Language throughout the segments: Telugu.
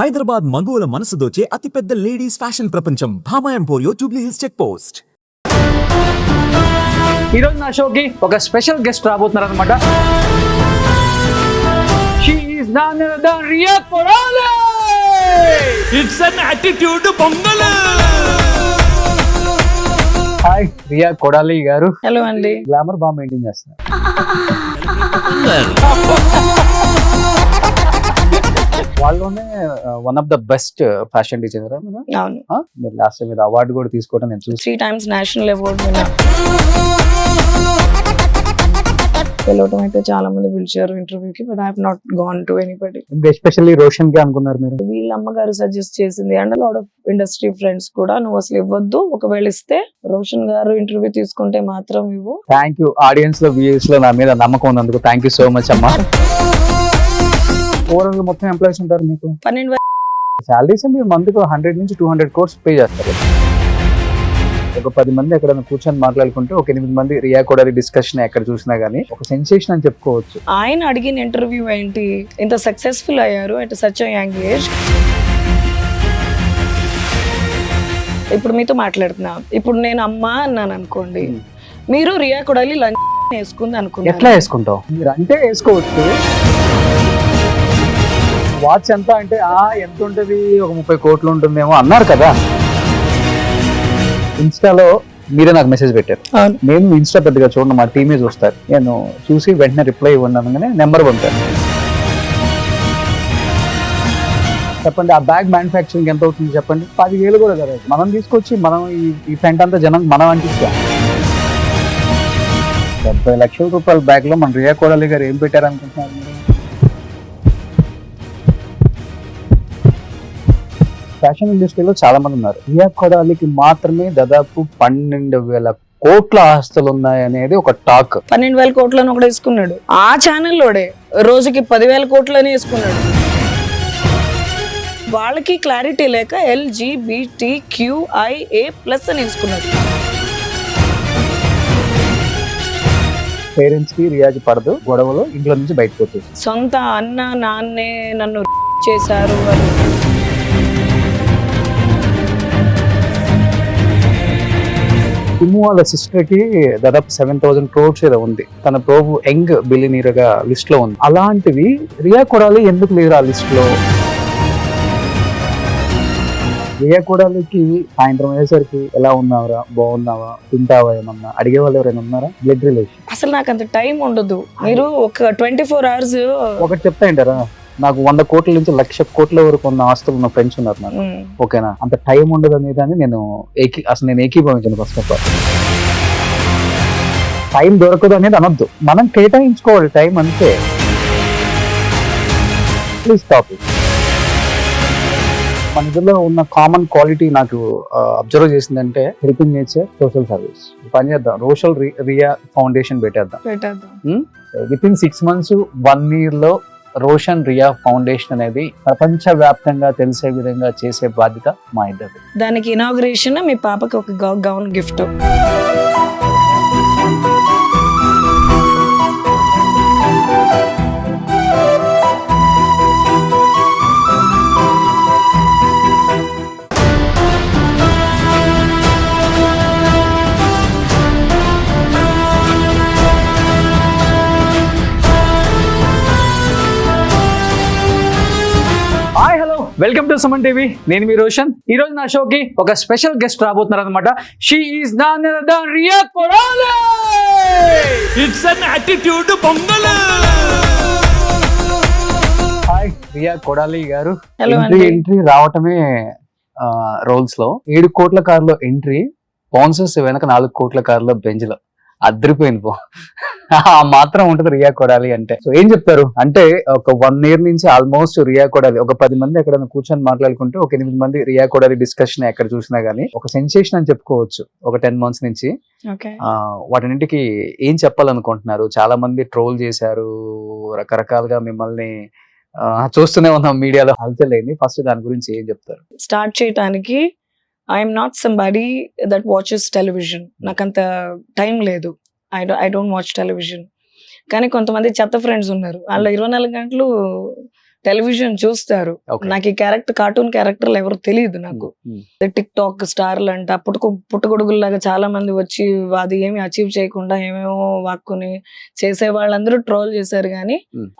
హైదరాబాద్ మగువల మనసు దోచే అతిపెద్ద లేడీస్ ఫ్యాషన్ ప్రపంచం Bhama emporio Jubilee Hills check post. ఈరోజు నా షోకి ఒక స్పెషల్ గెస్ట్ రాబోతున్నారు అనమాట. She is none other than Riya Kodali. It's an attitude Pongal. Hi Riya Kodali garu. Hello అండి. గ్లామర్ బాగా మెయింటైన్ చేస్తున్నారు. వాళ్ళలోనే one of the best fashion designer. అవును, మీరు లాస్ట్ టైం మీద అవార్డు కూడా తీసుకోవడం నేను చూసి 3 times నేషనల్ అవార్డ్ విన్నర్. వెళ్ళటం అయితే చాలా మంది పిలిచారు ఇంటర్వ్యూకి, but I have not gone to anybody. Especially Roshan కి అనుకున్నారు మీరు? వీళ్ళ అమ్మగారు సజెస్ట్ చేసింది and lot of industry friends కూడా, నువ్వు అసలు ఇవ్వద్దు, ఒకవేళ ఇస్తే రోషన్ గారు ఇంటర్వ్యూ తీసుకుంటే మాత్రం ఇవ్వు. Thank you. ఆడియన్స్ లో వ్యూస్ లో నా మీద నమ్మకం ఉన్నందుకు థ్యాంక్ యూ సో మచ్ అమ్మా. ఓవరాల్ గా మొత్తం ఎంప్లాయీస్ ఉంటారు మీకు? 12,000 సాలరీస్ మీరు మంత్కి 100 నుంచి 200 crores పే చేస్తారు. ఒక 10 మంది ఎక్కడైనా కూర్చొని మాట్లాడుకుంటే ఒక 8 మంది రియా కొడాలి డిస్కషన్ ఎక్కడ చూసినా గానీ ఒక సెన్సేషన్ అని చెప్పుకోవచ్చు. ఆయన అడిగిన ఇంటర్వ్యూ ఏంటి, ఇంత సక్సెస్ఫుల్ అయ్యారు అట్ సచ్ యంగ్ ఏజ్. ఇప్పుడు మీతో మాట్లాడుతున్నా, ఇప్పుడు నేను అమ్మా అన్నాను అనుకోండి, మీరు రియా కొడాలి లంచ్ వేసుకుంది అనుకున్నారు. ఎట్లా వేసుకుంటావు? మీరు అంటే వేసుకోవచ్చు. వాచ్ ఎంత అంటే ఎంత ఉంటది, ఒక 30 కోట్లు ఉంటుందేమో అన్నారు కదా. ఇన్స్టాలో మీరే నాకు మెసేజ్ పెట్టారు. నేను ఇన్స్టా పెద్దగా చూడండి, మా టీమే చూస్తారు. నేను చూసి వెంటనే రిప్లై ఇవ్వండి అనగానే నెంబర్ పంపాను. చెప్పండి, ఆ బ్యాగ్ మ్యానుఫ్యాక్చరింగ్ ఎంత అవుతుంది చెప్పండి? 10,000 కూడా కదా. మనం తీసుకొచ్చి మనం ఈ ఫ్రంట్ అంతా జనం మనం అంటిస్తాం. 70 లక్షల రూపాయల బ్యాగ్ లో మన రియా కొడాలి గారు ఏం పెట్టారు అనుకుంటున్నారు మీరు? ఫ్యాషన్ ఇండస్ట్రీలో చాలా మంది ఉన్నారు. రియా కొడాలికి మాత్రమే దాదాపు 12,000 కోట్ల ఆస్తులు ఉన్నాయి అనేది ఒక టాక్. 12,000 కోట్లను ఒకటి వేసుకున్నాడు. ఆ ఛానల్లోడే రోజుకి 10,000 కోట్లని వేసుకున్నాడు. వాళ్ళకి క్లారిటీ లేక LGBTQIA+ అని వేసుకున్నాడు. పేరెంట్స్ కి రియాకి పడదు, గొడవలు ఇంట్లో నుంచి బయటకు వచ్చేసి సొంత అన్న నాన్నే నన్ను చేశారు అని. టిము వాళ్ళ సిస్టర్ కి దాదాపు 7,000 crores ఏదో ఉంది. తన ప్రోబు యంగ్ బిలియనీర్ గా లిస్ట్ లో ఉంది. అలాంటివి రియా కొడాలి ఎందుకు లేరు ఆ లిస్ట్ లో? రియా కొడాలికి సాయంత్రం అయ్యేసరికి ఎలా ఉన్నావరా, బాగున్నావా, తింటావా ఏమన్నా అడిగే వాళ్ళు ఎవరైనా ఉన్నారా? Blood relation. అసలు నాకు అంత టైం ఉండదు. మీరు ఒక 24 hours ఒకటి చెప్తా ఏంటారా, నాకు 100 కోట్ల నుంచి 1,00,000 కోట్ల వరకు ఉన్న ఆస్తులు ఉన్న ఫ్రెండ్స్ ఉన్నారు నాకు. ఓకేనా? అంత టైం ఉండదు అనేది అని నేను ఏకీభవించాను. ఫస్ట్ ఆఫ్ ఆల్ టైం దొరకదు అనేది అనొద్దు, మనం కేటాయించుకోవాలి టైం అంతే. Please stop it. మన ఇద్దరిలో ఉన్న కామన్ క్వాలిటీ నాకు అబ్జర్వ్ చేసిందంటే హెల్పింగ్ నేచర్, సోషల్ సర్వీస్. పని చేద్దాం, రోషల్ రియా ఫౌండేషన్ పెట్టేద్దాం. విత్ ఇన్ 6 months 1 year లో రోషన్ రియా ఫౌండేషన్ అనేది ప్రపంచ వ్యాప్తంగా తెలిసే విధంగా చేసే బాధ్యత మా ఇద్దరు. దానికి ఇనాగ్రేషన్ మీ పాపకి ఒక gown gift. Welcome to Suman TV. నేను మీ రోషన్. ఈ రోజు నా షోకి ఒక స్పెషల్ గెస్ట్ రాబోతున్నారు అనమాట. She is none other than Riya Kodali. It's an attitude Pongal. Hi Riya Kodali garu. Hello entry రావటమే రోల్స్ లో 7 కోట్ల కారులో ఎంట్రీ, స్పాన్సర్స్ వెనక 4 కోట్ల కారులో బెంజ్ లో అద్దరిపోయింది పో. మాత్రం ఉంటది రియా కొడాలి అంటే. సో ఏం చెప్తారు అంటే, ఒక 1 year నుంచి ఆల్మోస్ట్ రియా కొడాలి, ఒక 10 మంది ఎక్కడైనా కూర్చొని మాట్లాడుకుంటే ఒక 8 మంది రియా కొడాలి డిస్కషన్ ఎక్కడ చూసినా గానీ ఒక సెన్సేషన్ అని చెప్పుకోవచ్చు. ఒక 10 months నుంచి వాటిన్నింటికి ఏం చెప్పాలనుకుంటున్నారు? చాలా మంది ట్రోల్ చేశారు, రకరకాలుగా మిమ్మల్ని చూస్తూనే ఉన్నాం మీడియాలో హల్చలేని. ఫస్ట్ దాని గురించి ఏం చెప్తారు? స్టార్ట్ చేయడానికి I'm not somebody that watches television. నాకంత టైం లేదు. I don't watch television. కానీ కొంతమంది చెత్త ఫ్రెండ్స్ ఉన్నారు, వాళ్ళ 24 గంటలు టెలివిజన్ చూస్తారు. Okay. నాకు ఈ క్యారెక్టర్, కార్టూన్ క్యారెక్టర్లు ఎవరు తెలియదు నాకు. టిక్ టాక్ స్టార్లు అంట, పుట్టగొడుగుల్లాగా చాలా మంది వచ్చి అది ఏమి అచీవ్ చేయకుండా ఏమేమో వాక్కుని చేసే వాళ్ళందరూ ట్రోల్ చేశారు. కానీ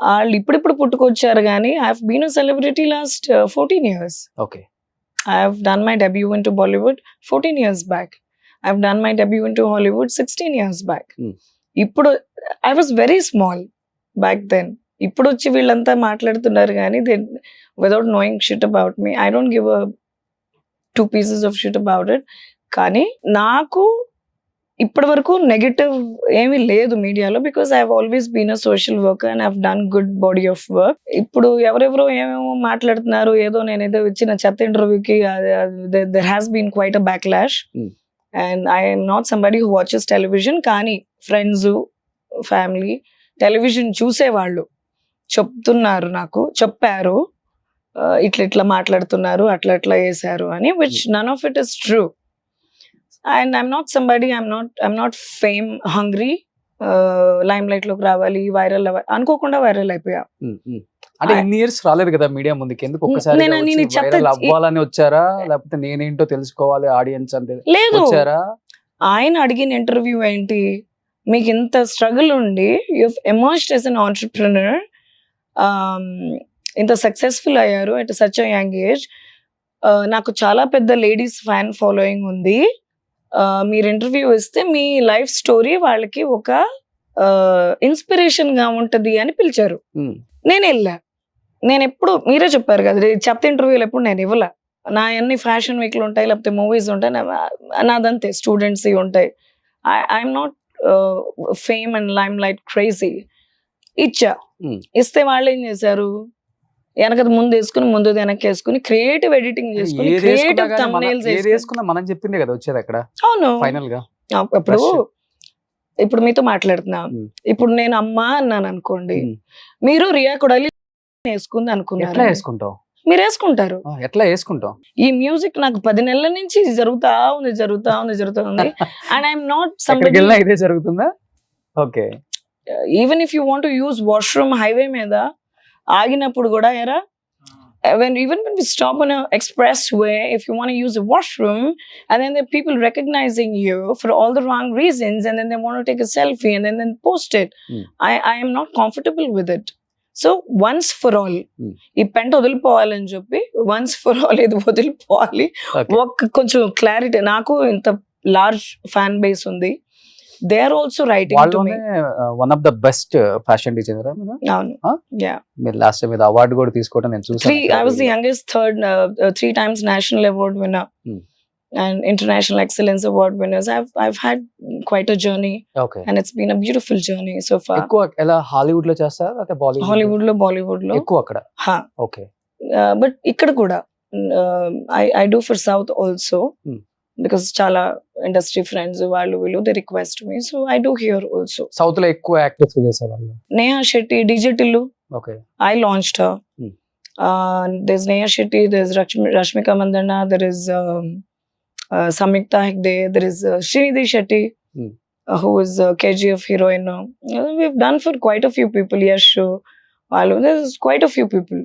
వాళ్ళు ఇప్పుడిప్పుడు పుట్టుకొచ్చారు. కానీ I have been a celebrity last 14 years. Okay. I have done my debut into Bollywood 14 years back. I have done my debut into Hollywood 16 years back. ఇప్పుడు I was very small back then. ఇప్పుడు వచ్చి వీళ్ళంతా మాట్లాడుతున్నారు కానీ they without knowing shit about me. I don't give a 2 pieces of shit about it. కానీ నాకు ఇప్పటి వరకు నెగటివ్ ఏమీ లేదు మీడియాలో, because I have always been a social worker and I have done good body of work. ఇప్పుడు ఎవరెవరో ఏమేమో మాట్లాడుతున్నారు, ఏదో నేను ఏదో ఇచ్చిన చెత్త ఇంటర్వ్యూకి there has been quite a backlash. And I am not somebody who watches television. కానీ ఫ్రెండ్స్, ఫ్యామిలీ, టెలివిజన్ చూసేవాళ్ళు చెప్పారు ఇట్లా మాట్లాడుతున్నారు, అట్లా వేసారు అని, which none of it is true. And I'm not somebody, I'm not fame hungry. Limelight లోకి రావాలి, వైరల్ అనుకోకుండా వైరల్ అయిపోయా. అంటే ఇన్ని ఇయర్స్ రాలేదు కదా మీడియా ముందుకి, ఎందుకు ఒక్కసారి అవ్వాలని వచ్చారా, లేకపోతే నేనేంటో తెలుసుకోవాలి ఆడియన్స్ అంటే లేదు వచ్చారా? ఆయన అడిగిన ఇంటర్వ్యూ ఏంటి, మీకు ఇంత స్ట్రగుల్ ఉండి you emerged as an entrepreneur, ఇంత సక్సెస్ఫుల్ అయ్యారు at such a young age. నాకు చాలా పెద్ద లేడీస్ ఫ్యాన్ ఫాలోయింగ్ ఉంది. మీరు ఇంటర్వ్యూ ఇస్తే మీ లైఫ్ స్టోరీ వాళ్ళకి ఒక ఇన్స్పిరేషన్ గా ఉంటది అని పిలిచారు. నేను వెళ్ళా. నేను ఎప్పుడు మీరే చెప్పారు కదా, చెప్తే ఇంటర్వ్యూలు ఎప్పుడు నేను ఇవ్వలే. నా అన్ని ఫ్యాషన్ వీక్లు ఉంటాయి, లేకపోతే మూవీస్ ఉంటాయి, నాదంతే స్టూడెంట్స్ ఉంటాయి. I'm not fame and lime light crazy. ఇచ్చా. ఇస్తే వాళ్ళు ఏం చేశారు, వెనక ముందు వేసుకుని ముందు వెనక్కి వేసుకుని క్రియేటివ్ ఎడిటింగ్ చేసుకుని క్రియేటివ్ థంబ్నెయిల్స్ వేసుకున్నా మనం చెప్పిందే కదా వచ్చేది అక్కడ. అవును, ఫైనల్ గా ఇప్పుడు మీతో మాట్లాడుతున్నా, ఇప్పుడు నేను అమ్మా అన్నాను అనుకోండి, మీరు రియా కొడాలి వేసుకుంది అనుకున్నారు. ఎట్లా వేసుకుంటావు? మీరు వేసుకుంటారు. ఎట్లా వేసుకుంటావు? ఈ మ్యూజిక్ నాకు 10 నెలల నుంచి జరుగుతా ఉంది అండ్ ఐఎమ్ నాట్ సంబడి. ఇదే జరుగుతుందా? Okay. Even if you want to use washroom highway మీద ఆగినప్పుడు కూడా ఎరా, even when we stop on an expressway, if you want to use a washroom and then the people recognizing you for all the wrong reasons and then they want to take a selfie and then post it, I am not comfortable with it. So once for all, ఈ పెంట వదిలిపోవాలని చెప్పి once for all ఇది వదిలిపోవాలి. ఒక కొంచెం క్లారిటీ, నాకు ఇంత లార్జ్ ఫ్యాన్ బేస్ ఉంది. They are also writing to me. One of the best fashion designer. అవును. Yeah. మీరు లాస్ట్ టైం అవార్డు కూడా తీసుకోవడం నేను చూసాను. I was the youngest, 3 times national award winner and international excellence award winners. I've had quite a journey. Okay. And it's been a beautiful journey so far. ఎక్కువ ఎలా హాలీవుడ్ లో చేస్తారా లేకపోతే బాలీవుడ్? హాలీవుడ్ లో, బాలీవుడ్ లో ఎక్కువ అక్కడ. ఓకే. But ఇక్కడ కూడా I do for South also. Because చాలా ఇండస్ట్రీ ఫ్రెండ్స్ వాళ్ళు వీళ్ళు they request me, so I do here also. South లో ఎక్కువ యాక్టర్స్ చేసేవాళ్ళు. Neha Shetty, DJ Tillu. Okay. I launched her. There's Neha Shetty, there's Rashmika Mandanna, there is Samyukta Hegde, there is Srinidhi Shetty, who is KGF heroine now. We've done for quite a few people. Yes, sure. There's quite a few people.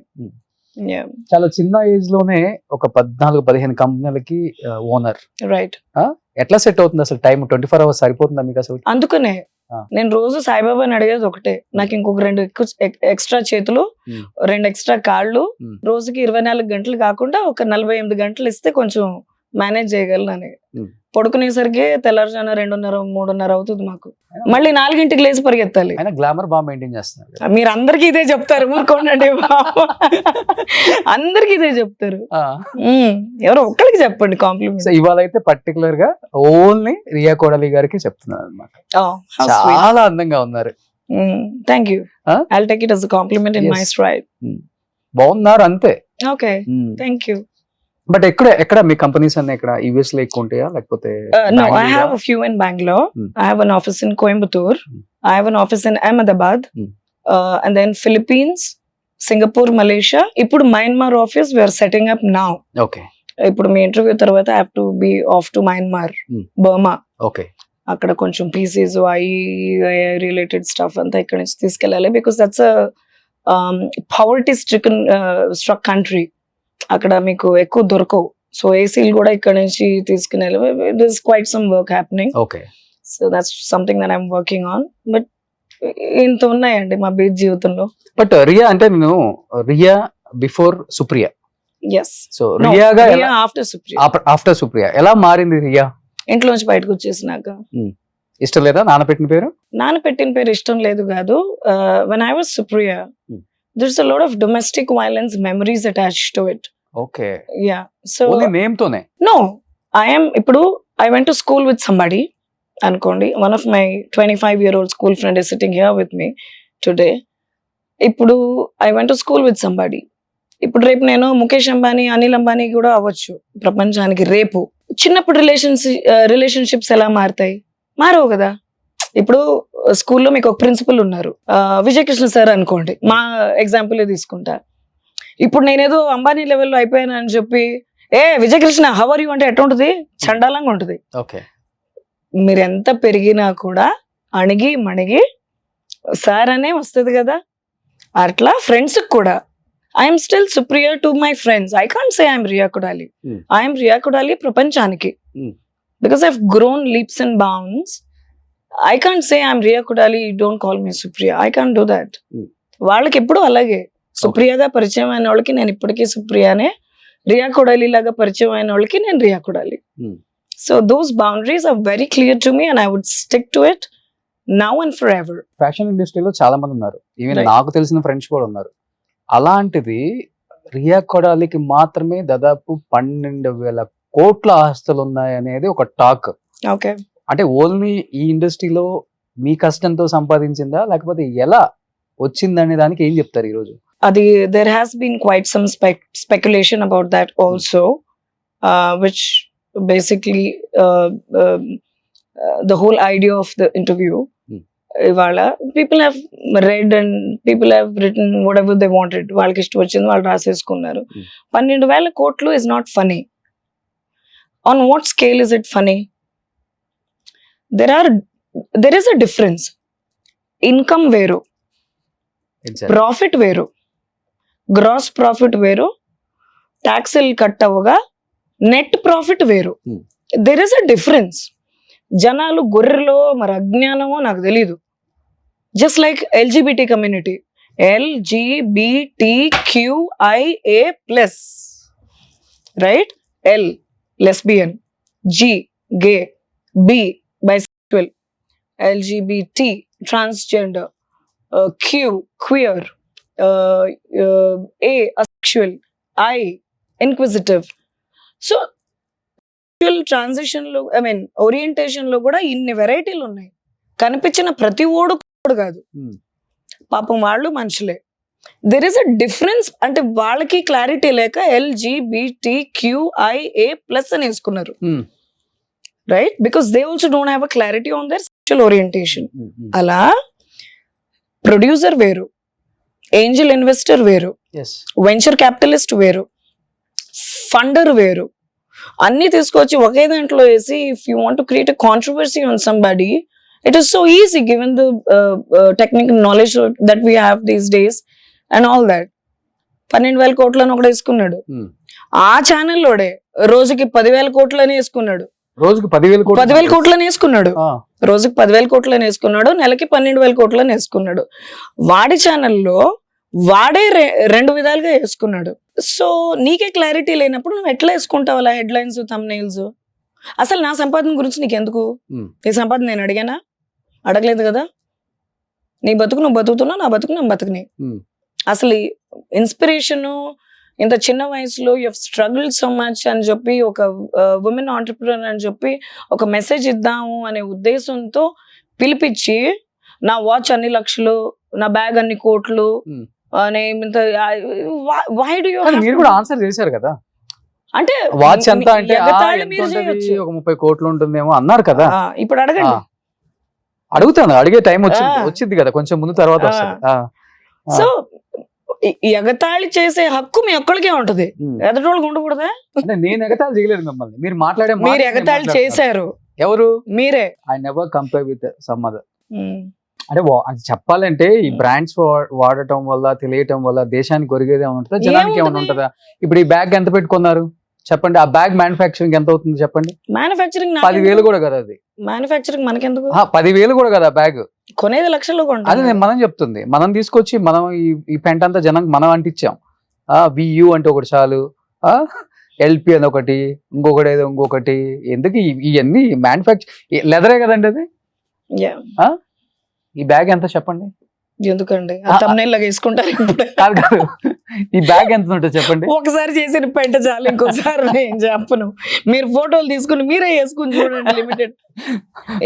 చాలా చిన్న ఏజ్ లోనే ఒక 14-15 కంపెనీలకి ఓనర్. రైట్. ఎట్లా సెట్ అవుతుంది అసలు టైం? 24 hours సరిపోతుందా మీకు అసలు? అందుకనే నేను రోజు సాయిబాబాని అడిగేది ఒకటే, నాకు ఇంకొక 2 ఎక్స్ట్రా చేతులు, 2 ఎక్స్ట్రా కాళ్ళు, రోజుకి 24 గంటలు కాకుండా ఒక 48 గంటలు ఇస్తే కొంచెం మేనేజ్ చేయగలనని. పడుకునేసరికి తెల్లారుజాన 2:30-3:30 అవుతుంది మాకు. మళ్ళీ 4ంటికి లేచి పరిగెత్తాలి. గ్లామర్ బాగా మెయింటైన్ చేస్తున్నారు. మీరు అందరికి ఇదే చెప్తారు, ఊరుకోండి. అందరికి ఇదే చెప్తారు, ఎవరో ఒక్కరికి చెప్పండి కాంప్లిమెంట్. ఇవాళ అయితే పర్టికులర్ గా ఓన్లీ రియా కొడాలి గారికి చెప్తున్నారు అనమాట. చాలా అందంగా ఉన్నారు. Thank you. I'll take it as a compliment in my stride. బాగున్నారు అంతే. Okay, thank you. బట్ ఎక్కడ మీ కంపెనీస్ అన్ని ఎక్కడ? యూఎస్ లో ఎక్కువ ఉంటాయా లేకపోతే? No, I have a few in Bangalore. I have an office in Coimbatore. I have an office in Ahmedabad. And then Philippines, Singapore, Malaysia. ఇప్పుడు Myanmar office we are setting up now. Okay. ఇప్పుడు మీ ఇంటర్వ్యూ తర్వాత I have to be off to Myanmar, Burma. Okay. అక్కడ కొంచెం పీసీస్ రిలేటెడ్ స్టఫ్ అంతా ఇక్కడ నుంచి తీసుకెళ్ళాలి, because that's poverty struck country, అక్కడ మీకు ఎక్కువ దొరకవు. సో ఏసీలు కూడా ఇక్కడ నుంచి తీసుకుని this quite some work happening. Okay. So that's something that I'm working on. But ఇంత ఉన్నాయండి మా బీచ్ జీవితంలో. బట్ రియా అంటే నేను Riya before Supriya. Yes. So రియాగా ఆఫ్టర్ సుప్రియ. ఆఫ్టర్ సుప్రియ ఎలా మారింది రియా? ఇంట్లోంచి బయటకు వచ్చేసినాక. ఇష్టం లేదా నాన్న పెట్టిన పేరు? నాన్న పెట్టిన పేరు ఇష్టం లేదు కాదు. When I was Supriya there's a lot of domestic violence memories attached to it. Okay. Yeah. So only name తోనే? no, ఇప్పుడు I went to school with somebody అనుకోండి. One of my 25-year-old school friend is sitting here with me today. ఇప్పుడు I went to school with somebody. ఇప్పుడు రేపు నేను ముఖేష్ అంబానీ, అనిల్ అంబానీ కూడా అవ్వచ్చు ప్రపంచానికి. రేపు చిన్నప్పుడు రిలేషన్షిప్స్ ఎలా మారుతాయి? మారవు కదా. ఇప్పుడు స్కూల్లో మీకు ఒక ప్రిన్సిపల్ ఉన్నారు, విజయకృష్ణ సార్ అనుకోండి, మా ఎగ్జాంపుల్ తీసుకుంటా. ఇప్పుడు నేనేదో అంబానీ లెవెల్లో అయిపోయాను అని చెప్పి విజయకృష్ణ హౌ ఆర్ యూ అంటే ఎట్లా ఉంటుంది? చండాలంగా ఉంటుంది. ఓకే. మీరు ఎంత పెరిగినా కూడా అణిగి మణిగి సార్ అనే వస్తుంది కదా. అట్లా ఫ్రెండ్స్ కూడా I'm still superior to my friends. I can't say I'm Riya Kodali. I'm Riya Kodali ప్రపంచానికి. Because I have grown leaps and bounds. I can't say I'm Riya Kodali, don't call me Supriya. I can't do that. వాళ్ళకి ఎప్పుడు అలాగే సుప్రియగా పరిచయం అయిన వాళ్ళకి నేను ఇప్పటికీ సుప్రియానే, రియా కొడాలి లాగా పరిచయం అయిన వాళ్ళకి నేను Riya Kodali. So those boundaries are very clear to me and I would stick to it now and forever ఎవర్. ఫ్యాషన్ ఇండస్ట్రీలో చాలా మంది ఉన్నారు, ఈవెన్ నాకు తెలిసిన ఫ్రెండ్స్ కూడా ఉన్నారు. అలాంటిది రియా కొడాలికి మాత్రమే దాదాపు 12,000 కోట్ల ఆస్తులు ఉన్నాయి అనేది ఒక టాక్. ఓకే. అంటే ఓన్లీ ఈ ఇండస్ట్రీలో మీ కష్టంతో సంపాదించిందా, లేకపోతే ఎలా వచ్చిందనే దానికి ఏం చెప్తారు ఈరోజు? అది there has been quite some speculation about that also, which basically the whole idea of the interview, ఇవాళ people have read and people have written whatever they wanted. వాళ్ళకి ఇష్టం వచ్చింది వాళ్ళు రాసేసుకున్నారు. 12,000 కోట్లు is not funny. On what scale is it funny? There is a difference. Income వేరు, ప్రాఫిట్ వేరు, గ్రాస్ ప్రాఫిట్ వేరు, ట్యాక్స్లు కట్ అవ్వగా నెట్ ప్రాఫిట్ వేరు. There is a difference. జనాలు గొర్రెలో మరి అజ్ఞానమో నాకు తెలీదు. Just like LGBT community, LGBTQIA+, right? L lesbian, G gay, B bisexual, LGBT transgender, Q queer, A asexual, I inquisitive. So sexual transition లో ఐ మీన్ ఓరియంటేషన్ లో కూడా ఇన్ని వెరైటీలు ఉన్నాయి. కనిపించిన ప్రతి ఓడు కాదు, పాపం వాళ్ళు మనుషులే. There is a difference. అంటే వాళ్ళకి క్లారిటీ లేక LGBTQIA+ అని వేసుకున్నారు, right? Because they also don't have a clarity on their sexual orientation. అలా ప్రొడ్యూసర్ వేరు, ఏంజల్ ఇన్వెస్టర్ వేరు, వెంచర్ క్యాపిటలిస్ట్ వేరు, ఫండర్ వేరు. అన్ని తీసుకొచ్చి ఒకే దాంట్లో వేసి if you want to create a controversy on somebody, it is so easy given the technical knowledge that we have these days and all that. 12,000 కోట్లని ఒకటి వేసుకున్నాడు. ఆ ఛానల్లోడే రోజుకి 10,000 కోట్లని వేసుకున్నాడు. రోజుకి 10,000 కోట్లని వేసుకున్నాడు. రోజుకి 10,000 కోట్లని వేసుకున్నాడు. నెలకి 12,000 కోట్లని వేసుకున్నాడు. వాడి ఛానల్లో వాడే 2 విధాలుగా వేసుకున్నాడు. సో నీకే క్లారిటీ లేనప్పుడు నువ్వు ఎట్లా వేసుకుంటావు అలా హెడ్లైన్స్, థంబ్నెయిల్స్? అసలు నా సంపాదన గురించి నీకెందుకు? నీ సంపాదన నేను అడిగానా? అడగలేదు కదా. నీ బతుకు నువ్వు బతుకుతున్నావు, నా బతుకు నేను బతుకుని. అసలు ఇన్స్పిరేషన్ ఇంత చిన్న వయసులో you have struggled so much అని చెప్పి ఒక ఉమెన్ ఆంటర్ప్రెన్యూర్ అని చెప్పి ఒక మెసేజ్ ఇద్దాము అనే ఉద్దేశంతో పిలిపించి నా వాచ్ అన్ని లక్షలు, నా బ్యాగ్ అన్ని కోట్లు అనే why do you have మీరు కూడా ఆన్సర్ చేశారు కదా. అంటే వాచ్ ఎంత అంటే ఒక 30 కోట్లు ఉంటుందేమో అన్నారు కదా. ఇప్పుడు అడగండి. అడుగుతాను, అడిగే టైం వచ్చింది కదా, కొంచెం ముందు తర్వాత వస్తుంది. సో ఎగతాళి చేసే హక్కు మీ ఒక్కడికే ఉంటది, ఎదటోళ్ళకి ఉండకూడదా? నేను ఎగతాళి చేయలేదు మిమ్మల్ని, మీరు మాట్లాడే మీరు ఎగతాళి చేశారు. ఎవరు? మీరే. I never compare with some other. అంటే అది చెప్పాలంటే ఈ బ్రాండ్స్ వాడటం వల్ల తెలియటం వల్ల దేశానికి ఒరిగేది ఏమైనా ఉంటుందా, జనానికి ఏమైనా ఏముంటది? ఉంటుందా? ఇప్పుడు ఈ బ్యాగ్ ఎంత పెట్టుకున్నారు చెప్పండి, ఆ బ్యాగ్ మ్యానుఫ్యాక్చరింగ్ ఎంత అవుతుంది చెప్పండి? మ్యానుఫ్యాక్చరింగ్ 10,000 కూడా కదా అది. మ్యానుఫ్యాక్చరింగ్ మనకెందుకు? 10,000 కూడా కదా బ్యాగ్. కొనేది లక్షల్లో అది కొంటాం. మనం చెప్తుంది, మనం తీసుకొచ్చి మనం ఈ పెంట అంతా జనం మనం అంటించాం. వియు అంటే ఒకటి చాలు, ఎల్పి అని ఒకటి, ఇంకొకటి ఏదో ఇంకొకటి, ఎందుకు ఇవన్నీ మ్యానుఫ్యాక్చర్ లెదరే కదండి అది. Yeah. ఈ బ్యాగ్ ఎంత చెప్పండి? ఎందుకండి thumbnail లాగా వేసుకుంటారు ఇప్పుడు. కాదు కాదు, ఈ బ్యాగ్ ఎంత ఉంటుంది చెప్పండి? ఒకసారి చేసిన పెంట చాలు, ఇంకోసారి నేను చెప్పను. మీరు ఫోటోలు తీసుకుని మీరే వేసుకుని చూడండి. లిమిటెడ్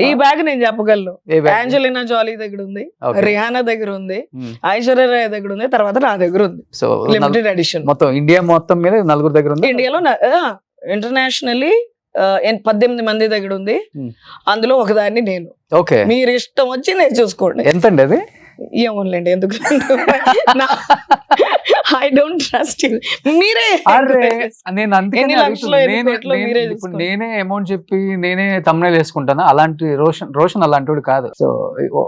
ఈ బ్యాగ్ నేను చెప్పగలను. ఏ bag? యాంజలినా జాలీ దగ్గర ఉంది, Okay. రిహానా దగ్గర ఉంది, Hmm. ఐశ్వర్య రాయ్ దగ్గర ఉంది, తర్వాత నా దగ్గర ఉంది. So limited edition. మొత్తం ఇండియా మొత్తం మీద 4 దగ్గర ఉంది. ఇండియాలో ఇంటర్నేషనల్లీ 18 మంది దగ్గర ఉంది. Hmm. అందులో ఒకదాన్ని నేను. ఓకే, మీరు ఇష్టం వచ్చి నేను చూసుకోండి. ఎంతండి అది? ఏమోలేండి, ఎందుకు ఐ డోంట్ ట్రస్ట్ యూ. మీరే నేను అందుకని ఎన్ని లక్షలు, అడుగుతున్నా. ఎన్ని కోట్లు మీరే ఇప్పుడు చూసుకోండి. నేనే అమౌంట్ చెప్పి నేనే thumbnail వేసుకుంటాను. అలాంటి రోషన్ అలాంటి కాదు. So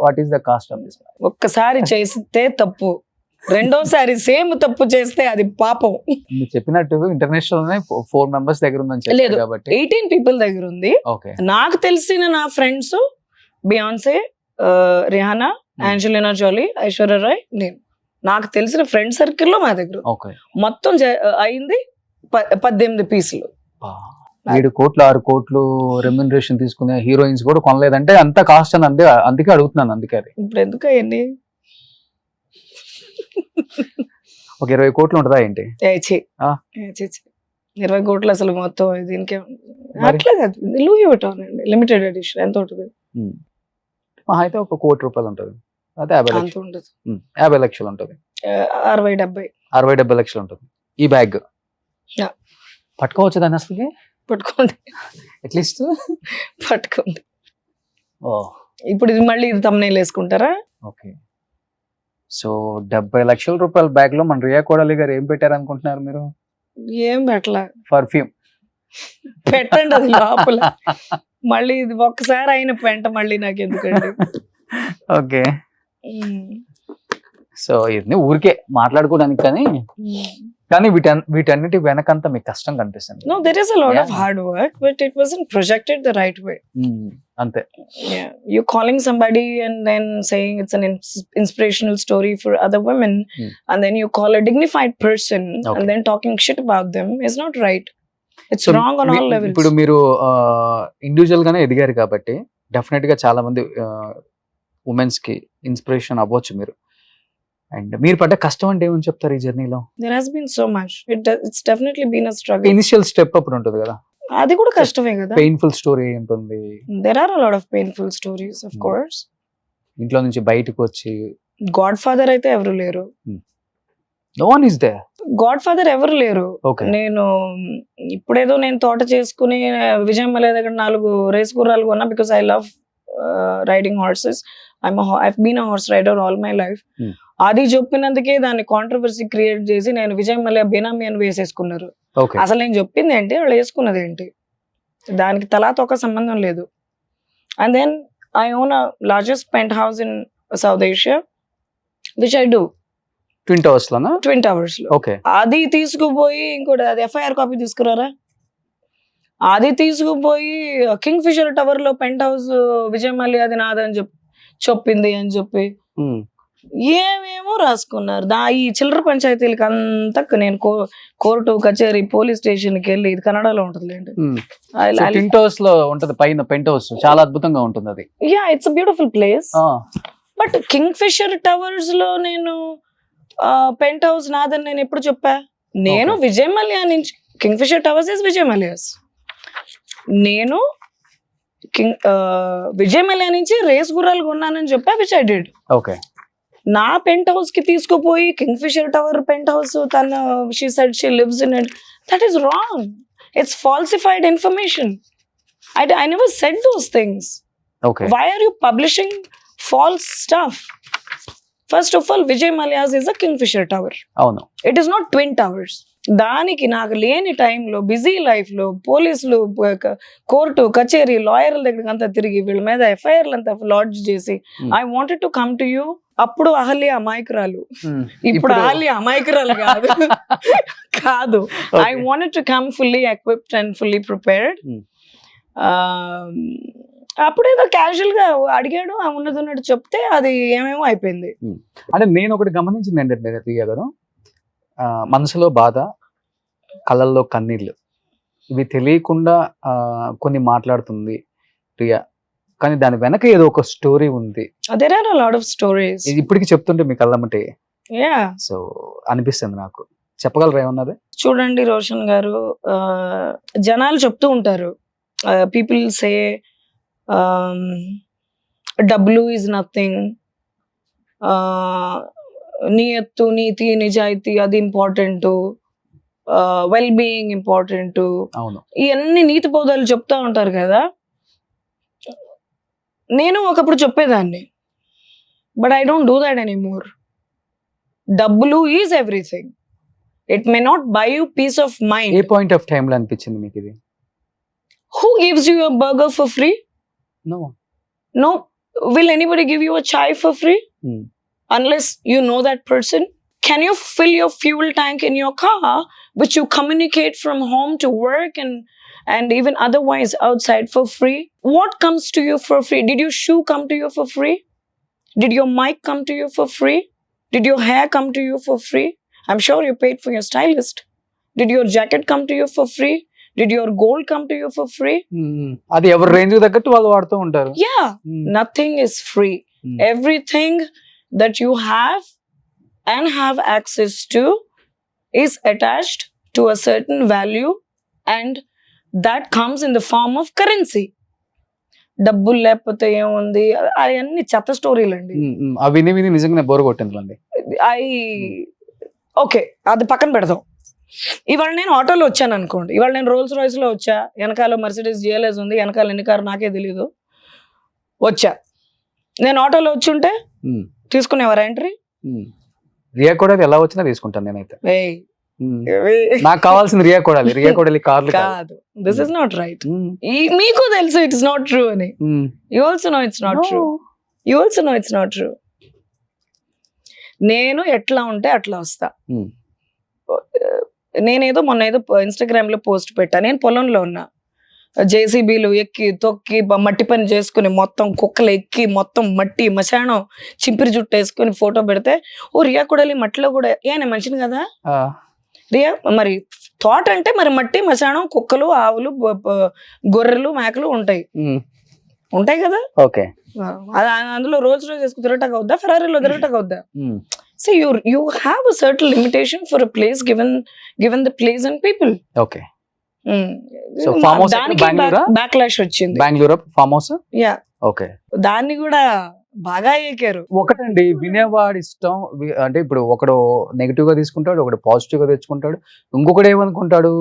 what is the cost of this? ఒక్కసారి చేస్తే తప్పు, రెండోసారి సేమ్ తప్పు చేస్తే అది పాపం. మీరు చెప్పినట్టు ఇంటర్నేషనల్ 4 members దగ్గర ఉందని లేదు. చెప్పారు కాబట్టి 18 people దగ్గర ఉంది. ఓకే. నాకు తెలిసిన నా ఫ్రెండ్స్ బియాన్సే, రిహానా, యాంజలినా జాలీ, ఐశ్వర్య రాయ్, నేను. నాకు తెలిసిన ఫ్రెండ్ సర్కిల్లో మా దగ్గర ఉంది. ఓకే. మొత్తం అయింది 18 పీసులు. 7 కోట్లు 6 కోట్లు రెమ్యునరేషన్ తీసుకునే హీరోయిన్స్ కూడా కొనలేదంటే అంత కాస్ట్ అని అందుకే అడుగుతున్నాను. అందుకే అది ఇప్పుడు ఎందుకు అవన్నీ? ఒక 20 కోట్లు ఉంటుందా ఏంటి? 20 కోట్లు అసలు మొత్తం దీనికే. మరి? అట్లా కాదు, లూయి విటాన్ అండి, లిమిటెడ్ ఎడిషన్. ఎంత ఉంటుంది? అయితే ఒక 1 కోటి రూపాయలు ఉంటుంది, అయితే 50 అంత లక్షలు, ఉండదు. 50 లక్షలు ఉంటుంది, 60-70 60-70 లక్షలు ఉంటుంది ఈ బ్యాగ్. Yeah. పట్టుకోవచ్చు దాన్ని అసలు పట్టుకోండి, అట్లీస్ట్. పట్టుకోండి. ఇప్పుడు ఇది మళ్ళీ ఇది thumbnail వేసుకుంటారా? ఓకే. సో 70 లక్షల రూపాయల బ్యాగ్ లో మన రియా కోడాలి గారు ఏం పెట్టారు అనుకుంటున్నారు మీరు? ఏం పెట్టలా, పర్ఫ్యూమ్ పెట్టండి అది లోపల. మళ్ళీ ఇది ఒక్కసారి అయిన పెంట మళ్ళీ నాకు ఎందుకండి? ఓకే. సో ఇది ఊరికే మాట్లాడుకోవడానికి, కానీ వీటన్నిటి వెనకంతా మీకు కష్టం కనిపిస్తుంది. No, there is a lot of Yeah. hard work, but it wasn't projected the right way. అంతే. Yeah, you're calling somebody and then saying it's an inspirational story for other women, and then you call a dignified person Okay. and then talking shit about them is not right. It's So, wrong on all levels. ఇప్పుడు మీరు ఇండివిజువల్ గానే ఎదిగారు కాబట్టి డెఫినెట్ గా చాలా మంది ఉమెన్స్ కి ఇన్స్పిరేషన్ అవ్వచ్చు మీరు. అండ్ మీరు పడ్డ కష్టం అంటే ఏమని చెప్తారు ఈ జర్నీలో? There has been so much. It's definitely been a struggle. Initial step అప్పుడు ఉంటుంది కదా, అది కూడా కష్టమే కదా. పెయిన్ఫుల్ స్టోరీ ఉంటుంది. There are a lot of painful stories, of course. ఇంట్లో నుంచి బయటకు వచ్చి Godfather అయితే ఎవరు లేరు. No one is there. Godfather ఎవరు లేరు. ఓకే. నేను ఇప్పుడేదో నేను తోట చేసుకుని విజయమలయ దగ్గర 4 రేస్ గుర్రాలు కొన్నా, because I love riding horses. I've been a horse rider all my life. అది చెప్పినందుకే దాన్ని కాంట్రవర్సీ క్రియేట్ చేసి నేను విజయమలయ బేనామీ అని వేసేసుకున్నారు. ఓకే. అసలు నేను చెప్పింది ఏంటి, వాళ్ళు వేసుకున్నది ఏంటి, దానికి తలాతో ఒక సంబంధం లేదు. And then I own a largest penthouse in South Asia, which I do. Twin towers లోనా? ట్విన్ టవర్స్ లో. ఓకే. అది తీసుకుపోయి ఇంకోటి, అది FIR కాపీ తీసుకురారా. అది తీసుకుపోయి కింగ్ ఫిషర్ టవర్ లో పెంట్ హౌస్ విజయమల్య అది నాదని చెప్పింది అని చెప్పి ఏమేమో రాసుకున్నారు. ఈ చిల్లర పంచాయతీలకి అంతా నేను కోర్టు కచేరీ పోలీస్ స్టేషన్ కి వెళ్ళి, ఇది కన్నడలో ఉంటుంది. ట్విన్ టవర్స్ లో ఉంటది పైన పెంట్ హౌస్, చాలా అద్భుతంగా ఉంటుంది అది. Yeah, it's a beautiful place. But Kingfisher towers లో నేను పెంట్ హౌస్ నాదని నేను ఎప్పుడు చెప్పా? నేను విజయమల్య నుంచి, కింగ్ ఫిషర్ టవర్స్ ఇస్ విజయమల్యాస్. నేను విజయమల్య నుంచి రేస్ గుర్రాలు కొన్నానని చెప్పా, విచ్ ఐ డిడ్. ఓకే. నా పెంట్ హౌస్ కి తీసుకుపోయి Kingfisher tower penthouse తన she said she lives in it, that is wrong. It's falsified information. I never said those things. Okay. Why are you publishing false stuff? First of all, Vijay Mallya's is a Kingfisher tower. అవును. It is not twin towers. దానికి నాకు లేని టైంలో బిజీ లైఫ్లో పోలీసులు కోర్టు కచేరీ లాయర్ల దగ్గరికి అంతా తిరిగి వీళ్ళ మీద ఎఫ్ఐఆర్లు అంతా లాడ్జ్ చేసి I wanted to come to you. అప్పుడు అహల్య అమాయకురాలు, ఇప్పుడు అహల్య అమాయకురాలు కాదు కాదు. I wanted to come fully equipped and fully prepared. అప్పుడేదో క్యాజువల్ గా అడిగాడు, ఉన్నది ఉన్నట్టు చెప్తే అది ఏమేమో అయిపోయింది. అంటే నేను ఒకటి గమనించింది ఏంటంటే రియా గారు, మనసులో బాధ, కళ్ళల్లో కన్నీళ్ళు, ఇవి తెలియకుండా కొన్ని మాట్లాడుతుంది రియా, కానీ దాని వెనక ఏదో ఒక స్టోరీ ఉంది. There are a lot of stories. ఇది ఇప్పటికి చెప్తుంటే మీ కళ్ళమ్మటే Yeah. సో అనిపిస్తుంది నాకు. చెప్పగలరా ఏమన్నది? చూడండి రోషన్ గారు, జనాలు చెప్తూ ఉంటారు, పీపుల్ సే డబ్బులు ఈజ్ నథింగ్, నియత్తు నీతి నిజాయితీ అది ఇంపార్టెంట్, వెల్ బీయింగ్ ఇంపార్టెంట్, అవును, ఇవన్నీ నీతి బోధాలు చెప్తా ఉంటారు కదా. నేను ఒకప్పుడు చెప్పేదాన్ని, but I don't do that anymore. డబ్బులు is everything. It may not buy you peace of a mind. Point of time లో అనిపించింది మీకు ఇది? Who gives you a burger for free? No. No. Will anybody give you a chai for free? Unless you know that person. Can you fill your fuel tank in your car, which you communicate from home to work and even otherwise outside for free? What comes to you for free? Did your shoe come to you for free? Did your mic come to you for free? Did your hair come to you for free? I'm sure you paid for your stylist. Did your jacket come to you for free? Did your gold come to you for free? అది ఎవరి రేంజ్ తగ్గట్టు వాళ్ళు వాడుతూ ఉంటారు. Yeah. Nothing is free. Everything that you have and have access to is attached to a certain value, and that comes in the form of currency. డబ్బులు లేకపోతే ఏముంది, అవన్నీ చెత్త స్టోరీలు అండి. అవి విని విని నిజంగానే బోర్ కొట్టింది. ఓకే, అది పక్కన పెడదాం. ఇవాళ నేను ఆటోలో వచ్చాను అనుకోండి, ఇవాళ నేను రోల్స్ రాయ్స్ లో వచ్చా, వెనకాల మర్సిడీస్ జిఎల్ఎస్ ఉంది, వెనకాల ఎన్ని కారు నాకే తెలీదు, వచ్చా. నేను ఆటోలో వచ్చి ఉంటే తీసుకునేవారా ఎంట్రీ? రియా కోడలి ఎలా వచ్చినా తీసుకుంటాను నేనైతే. ఏయ్, నాకు కావాల్సింది రియా కోడలి, రియా కోడలి కార్లు కాదు. This is not right. మీకు తెలుసు ఇట్స్ నాట్ ట్రూ అని. You also know it's not true. You also know it's not true. నేను ఎట్లా ఉంటే అట్లా వస్తా. నేనేదో మొన్న ఏదో ఇన్స్టాగ్రామ్ లో పోస్ట్ పెట్టా, నేను పొలంలో ఉన్నా, జేసీబీలు ఎక్కి తొక్కి మట్టి పని చేసుకుని మొత్తం కుక్కలు ఎక్కి మొత్తం మట్టి మశానం చింపిరి జుట్టు వేసుకుని ఫోటో పెడితే, ఓ రియా కూడలి మట్టిలో కూడా ఏనే మనిషిని కదా రియా. మరి థాట్ అంటే మరి మట్టి మశానం కుక్కలు ఆవులు గొర్రెలు మేకలు ఉంటాయి కదా. ఓకే, అందులో రోజు చేసుకుని తిరగటాక వద్దా, ఫెరారీలో తిరగటాక వద్దా? So you have a certain limitation for a place given the place and people. Okay. So farm house Bangalore, backlash వచ్చింది. Bangalore farm house. Yeah. Okay. దాన్ని కూడా బాగా ఎక్కారు. ఒకటండి, వినేవాడి ఇష్టం. అంటే ఇప్పుడు ఒకడు నెగిటివ్ గా తీసుకుంటాడు, ఒకడు పాజిటివ్ గా తెచ్చుకుంటాడు, ఇంకొకడు ఏమనుకుంటాడు,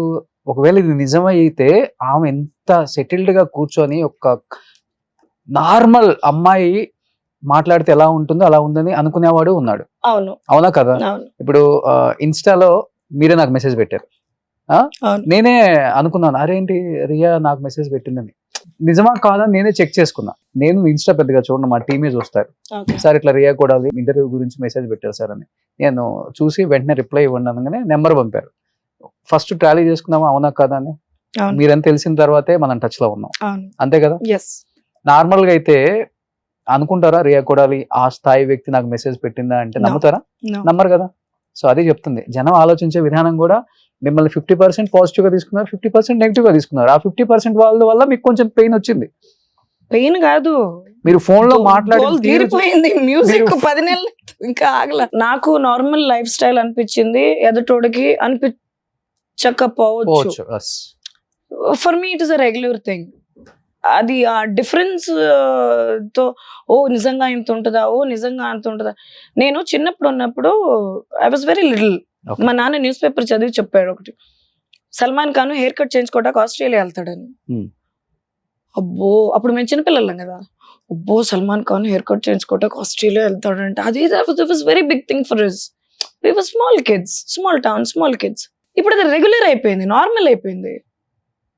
ఒకవేళ ఇది నిజమైతే ఆమె ఎంత సెటిల్డ్ గా కూర్చొని ఒక నార్మల్ అమ్మాయి మాట్లాడితే ఎలా ఉంటుందో అలా ఉందని అనుకునేవాడు ఉన్నాడు. అవునా కదా? ఇప్పుడు ఇన్స్టాలో మీరే నాకు మెసేజ్ పెట్టారు, నేనే అనుకున్నాను అరేంటి రియా నాకు మెసేజ్ పెట్టిందని. నిజమా కాదని నేనే చెక్ చేసుకున్నా. నేను ఇన్స్టా పెద్దగా చూడను, మా టీమే చూస్తారు. సార్ ఇట్లా రియా కూడా ఇంటర్వ్యూ గురించి మెసేజ్ పెట్టారు సార్ అని. నేను చూసి వెంటనే రిప్లై ఇవ్వండి అనగానే నెంబర్ పంపారు. ఫస్ట్ ట్రాలీ చేసుకున్నామా అవునా కదా అని. మీరని తెలిసిన తర్వాతే మనం టచ్ లో ఉన్నాం, అంతే కదా? నార్మల్ గా అయితే అనుకుంటారా రియా కొడాలి ఆ స్థాయి వ్యక్తి నాకు మెసేజ్ పెట్టిందా అంటే నమ్ముతారా? నమ్మరు కదా. సో అదే చెప్తుంది, జనం ఆలోచించే విధానం కూడా మిమ్మల్ని 50% పాజిటివ్ గా తీసుకున్నారు, 50% నెగిటివ్ గా తీసుకున్నారు. ఆ 50% వాళ్ళ వల్ల మీకు కొంచెం పెయిన్ వచ్చింది. పెయిన్ కాదు, మీరు ఫోన్ లో మాట్లాడిపోయింది. మ్యూజిక్ 10 నెలలు ఇంకా ఆగల. నాకు నార్మల్ లైఫ్ స్టైల్ అనిపించింది, ఎదుటోడికి అనిపించకపోవచ్చు. For me it is a regular thing. అది ఆ డిఫరెన్స్ తో ఓ నిజంగా ఇంత ఉంటుందా, ఓ నిజంగా అంత ఉంటుందా. నేను చిన్నప్పుడు ఉన్నప్పుడు ఐ వాజ్ వెరీ లిటిల్. మా నాన్న న్యూస్ పేపర్ చదివి చెప్పాడు ఒకటి, సల్మాన్ ఖాన్ హెయిర్ కట్ చేయించుకోవడానికి ఆస్ట్రేలియా వెళ్తాడని. అబ్బో, అప్పుడు మేము చిన్నపిల్లలం కదా. అబ్బో సల్మాన్ ఖాన్ హెయిర్ కట్ చేయించుకోవడానికి ఆస్ట్రేలియా వెళ్తాడంటే అది was very big thing for us. We were small kids, small town, small kids. ఇప్పుడు అది రెగ్యులర్ అయిపోయింది, నార్మల్ అయిపోయింది.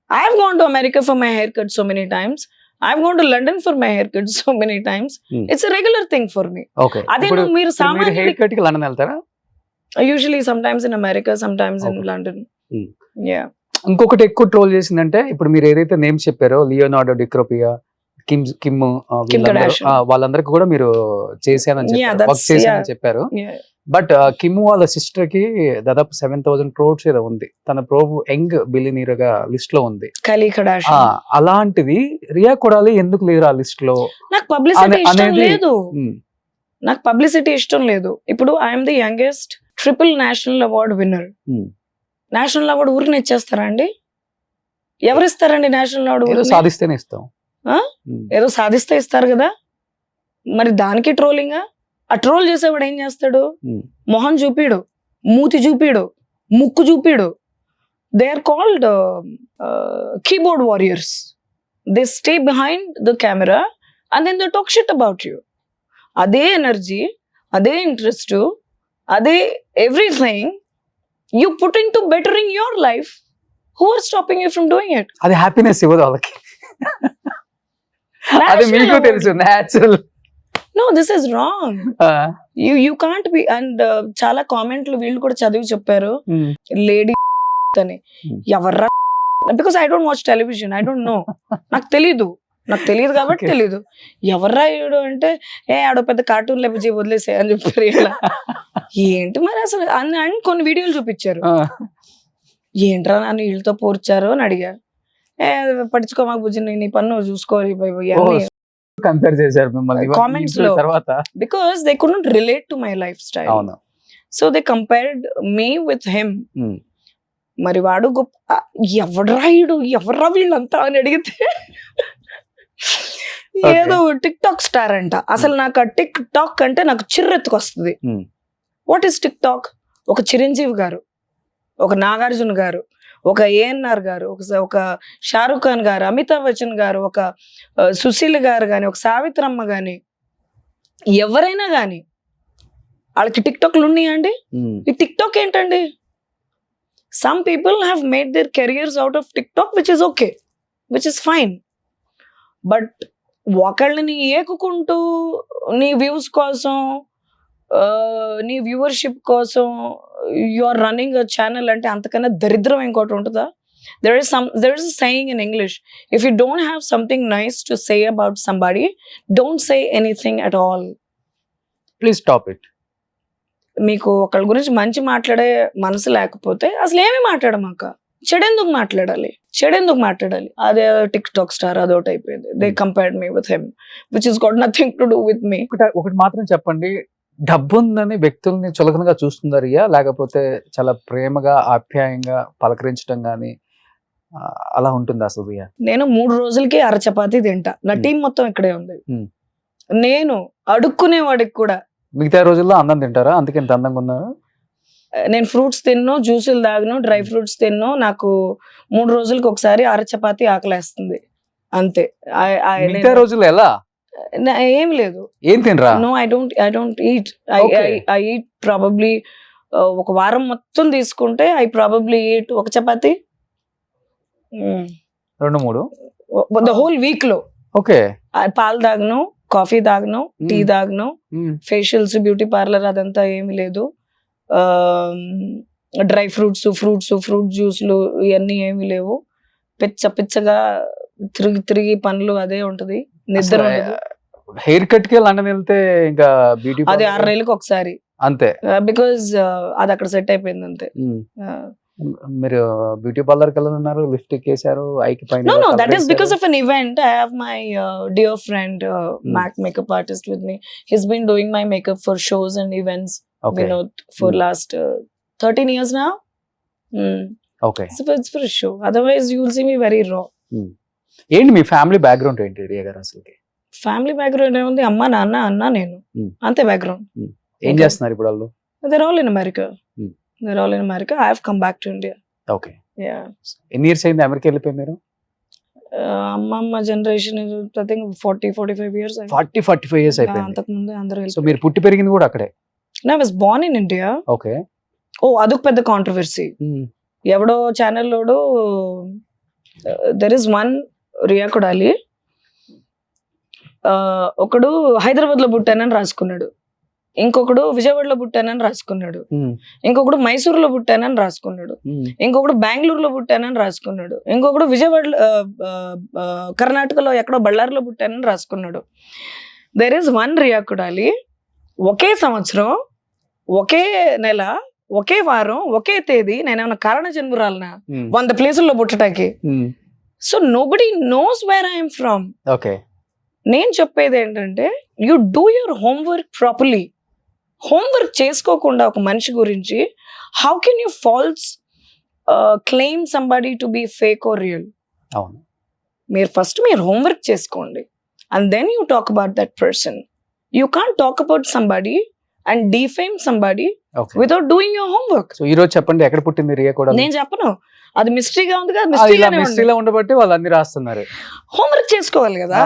I have gone to America for my hair cut so many times, I have gone to London for my hair cut so many times. It's a regular thing for me. Okay, అదే ఇప్పుడు మీరు మీరు సామాన్యుడి హెయిర్ కట్ కి లండన్ వెళ్తారా? Usually sometimes in America, sometimes in Okay. London. Hmm. Yeah, ఇంకొకటి ఎక్కువ ట్రోల్ చేసిందంటే, ఇప్పుడు మీరు ఏదైతే నేమ్స్ చెప్పారో, లియోనార్డో డిక్రోపియా, కిమ్ Kardashian. వాళ్ళందరికీ కూడా మీరు చేశానని Yeah, చెప్పారు, that's- వర్క్ చేశానని చెప్పారు. yeah. బట్ కిమ్ వాళ్ళ సిస్టర్ కి దాదాపు 7,000 crores ఏదో ఉంది, తన ప్రోబ్ యంగ్ బిలియనీర్ గా లిస్ట్ లో ఉంది. Khloe Kardashian. అలాంటిది రియా కొడాలి ఎందుకు లేరు ఆ లిస్ట్ లో? నాకు పబ్లిసిటీ ఇష్టం అనేది- లేదు. ఉమ్, నాకు పబ్లిసిటీ ఇష్టం లేదు. ఇప్పుడు I'm the youngest triple national award winner. Um. National award ఊరికి ఇచ్చేస్తారా అండి? ఎవరు ఇస్తారండి నేషనల్ ఏదో అవార్డు? సాధిస్తేనే ఇస్తాం. ఆ? ఉమ్, ఏదో సాధిస్తే ఇస్తారు కదా, మరి దానికి ట్రోలింగ్. ఆ ట్రోల్ చేసేవాడు ఏం చేస్తాడు? ఉమ్, మొహం చూపిడు, మూతి చూపిడు, ముక్కు చూపిడు. They are called keyboard warriors. They stay behind the camera and then they talk shit about you. అదే ఎనర్జీ, అదే ఇంట్రెస్ట్, అదే everything you put in to bettering your life. Who are stopping you from doing it? అది హ్యాపీనెస్ ఇవ్వదు వాళ్ళకి. అది మీకు తెలుసు, natural. No, this is wrong. You can't be. And చాలా కామెంట్లు వీళ్ళు కూడా చదివి చెప్పారు, లేడీ అని. ఎవర్రా? Because I don't watch television, I don't no. నాకు తెలియదు కాబట్టి Okay. తెలీదు. ఎవర్రా ఈడు అంటే, ఆడో పెద్ద కార్టూన్ లేపి వదిలేసే అని చెప్పారు. ఇలా ఏంటి మరి అసలు అని కొన్ని వీడియోలు చూపించారు. ఏంట్రా నన్ను వీళ్ళతో పోర్చారు అని అడిగా. పట్టించుకోమాకు బుజ్జి, నీ పన్ను నువ్వు చూసుకోవాలి కంపేర్ చేశారు మిమ్మల్ని Comments ఇవన్నీ లో. తర్వాత. Because they couldn't relate to my lifestyle. అవును. So they compared me with him. Um, మరి వాడు గొప్ప, ఎవడ్రా ఈడు, ఎవర్రా వీళ్ళంతా అని అడిగితే ఏదో టిక్ టాక్ స్టార్ అంట. అసలు నాకు ఆ టిక్ టాక్ అంటే నాకు చిర్రెత్తుకొస్తుంది. ఉమ్, వాట్ ఈస్ టిక్ టాక్? ఒక చిరంజీవి గారు, ఒక నాగార్జున గారు, ఒక ఏఎన్ఆర్ గారు, ఒక షారుఖ్ ఖాన్ గారు, అమితాబ్ బచ్చన్ గారు, ఒక సుశీల్ గారు కానీ, ఒక సావిత్రమ్మ కానీ, ఎవరైనా కానీ వాళ్ళకి టిక్ టాక్లు ఉన్నాయండి? ఉమ్, ఈ టిక్ టాక్ ఏంటండి? Some people have made their careers out of TikTok, which is okay, which is fine. But ఒకళ్ళని ఏకుకుంటూ నీ వ్యూస్ కోసం, నీ వ్యూవర్షిప్ కోసం you are running a channel అంటే అంతకన్నా దరిద్రం ఇంకోటి ఉంటుందా? there is a saying in English, if you don't have something nice to say about somebody, don't say anything at all. Please stop it. మీకు ఒకళ్ళ గురించి మంచి మాట్లాడే మనసు లేకపోతే అసలు ఏమి మాట్లాడమాక. చెడెందుకు మాట్లాడాలి? అదే టిక్ టాక్ స్టార్ అదొకటి అయిపోయింది. They compared me with him, which is got nothing to do with me. ఒకటి మాత్రం చెప్పండి, డబ్బు ఉందని వ్యక్తుల్ని చులకనగా చూస్తుందా రియా, లేకపోతే చాలా ప్రేమగా ఆప్యాయంగా పలకరించడం గానీ అలా ఉంటుంది అసలు రియా? నేను 3 రోజులకి అర చపాతీ తింటా. నా టీం మొత్తం ఇక్కడే ఉంది. నేను అడుక్కునేవాడికి కూడా. మిగతా రోజుల్లో అన్నం తింటారా? అందుకే ఇంత అందంగా ఉన్నారు. నేను ఫ్రూట్స్ తిన్ను, జ్యూసులు తాగను, డ్రై ఫ్రూట్స్ తిన్ను. నాకు 3 రోజులకి ఒకసారి అర చపాతీ ఆకలేస్తుంది అంతే. మిగతా రోజుల్లో ఎలా? ఏం లేదు. ఏం తినరా? No, I don't eat. Okay. I eat probably ఒక వారం మొత్తం తీసుకుంటే ఐ ప్రాబబ్లీ ఈట్ ఒక చపాతీ 2-3 ద హోల్ వీక్ లో. ఓకే. పాలు తాగను, కాఫీ తాగను, టీ తాగను, ఫేషియల్స్, బ్యూటీ పార్లర్ అదంతా ఏమి లేదు. డ్రై ఫ్రూట్ జ్యూస్లు ఇవన్నీ ఏమి లేవు. పిచ్చగా తిరిగి పనులు అదే ఉంటది, నిద్ర ఉండదు. హెయిర్ కట్ కి లండన్ వెళ్తే ఇంకా బ్యూటీ అది 6 నెలలకు ఒకసారి అంతే. బికాజ్ అది అక్కడ సెట్ అయిపోయింది అంతే. మీరు బ్యూటీ పార్లర్ కి వెళ్ళనున్నారు, లిఫ్ట్ ఎక్కేశారు, ఐకి పైన. No, that is because of an event. I have my dear friend Mac makeup artist with me. He's been doing my makeup for shows and events, Vinod, for last 13 years now. Okay. So it's for a show. Otherwise you will see me very raw. ఏంటి మీ ఫ్యామిలీ బ్యాక్గ్రౌండ్ ఏంటి రియా గారు అసలుకి? ఫ్యామిలీ బ్యాక్గ్రౌండ్ ఏముంది? అమ్మ, నాన్న, అన్న, నేను, అంతే బ్యాక్గ్రౌండ్. ఏం చేస్తున్నారు ఇప్పుడు వాళ్ళు? They're all in America. I have come back to India. Okay. Yeah. ఎన్ని ఇయర్స్ అయింది అమెరికా వెళ్ళిపోయి మీరు? అమ్మమ్మ generation I think 40-45 years. 40-45 years అయిపోయింది. అంతకు ముందే అందరూ. సో మీరు పుట్టి పెరిగింది కూడా అక్కడే? I was born in India. Okay. అదొక పెద్ద కాంట్రవర్సీ. ఎవడో ఛానల్లోడు there is one Riya Kodali, ఒకడు హైదరాబాద్ లో పుట్టానని రాసుకున్నాడు, ఇంకొకడు విజయవాడలో పుట్టానని రాసుకున్నాడు, ఇంకొకడు మైసూరులో పుట్టానని రాసుకున్నాడు, ఇంకొకడు బెంగళూరులో పుట్టానని రాసుకున్నాడు, ఇంకొకడు విజయవాడలో కర్ణాటకలో ఎక్కడో బళ్ళారిలో పుట్టానని రాసుకున్నాడు. There is one Riya Kodali, ఒకే సంవత్సరం, ఒకే నెల, ఒకే వారం, ఒకే తేదీ, నేనేమన్నా కారణ జన్మురాలనా 100 ప్లేసుల్లో పుట్టడానికి? So nobody knows where I'm from. Okay, నేను చెప్పేది ఏంటంటే you do your homework properly. Homework చేసుకోకుండా ఒక మనిషి గురించి how can you false claim somebody to be fake or real? అవును, మీరు ఫస్ట్ మీరు హోంవర్క్ చేసుకోండి and then you talk about that person. You can't talk about somebody and defame somebody okay. Without doing your homework. So ఈ రోజు చెప్పండి, ఎక్కడ పుట్టింది రియా కొడాలి? నేను చెప్పను, అది మిస్టరీగా ఉంది కదా, ఇలా మిస్టరీలో ఉండబట్టి వాళ్ళు అన్ని రాస్తున్నారు. హోంవర్క్ చేసుకోవాలి కదా.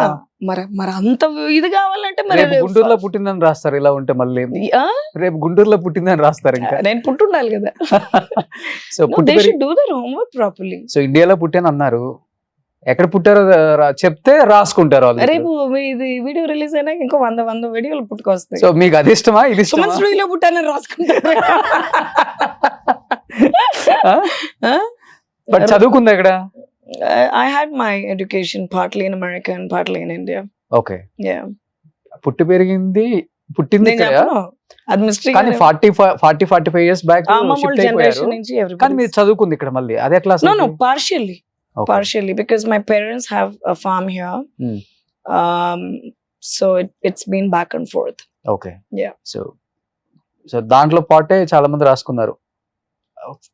మరి మరి అంత ఇది కావాలంటే మరి రేపు గుంటూరులో పుట్టిందని రాస్తారు, ఇలా ఉంటే మళ్ళీ ఆ? రేపు గుంటూరులో పుట్టిందని రాస్తారు ఇంకా. నేను పుట్టుండాలి కదా. సో పుట్టి They should do their homework properly. So ఇండియాలో పుట్టాను అన్నారు, ఎక్కడ పుట్టారో చెప్తే రాసుకుంటారు వాళ్ళు. రేపు ఇది వీడియో రిలీజ్ అయినాక ఇంకో 100 వీడియోలు పుట్టుకొస్తాయి. సో మీకు అది ఇష్టమా, ఇది ఇష్టమా? సుమన్ స్టూడియోలో పుట్టానని రాసుకుంటారు. బట్ చదువుకుందా ఇక్కడ? I had my education partly in America and partly in India. Okay, Yeah. పుట్టి పెరిగింది పుట్టింది నేను ఇక్కడ, చెప్పను, అది మిస్టరీ. కానీ 45 years బ్యాక్ షిఫ్ట్ జనరేషన్ అయిపోయారు. నుంచి కానీ everybody. మీరు చదువుకుంది ఇక్కడ మళ్ళీ, అది ఎట్లా? No, partially because my parents have a farm here. Hmm. So it's been back and forth. Okay. Yeah. So దాంట్లో పాటే చాలా మంది రాసుకున్నారు,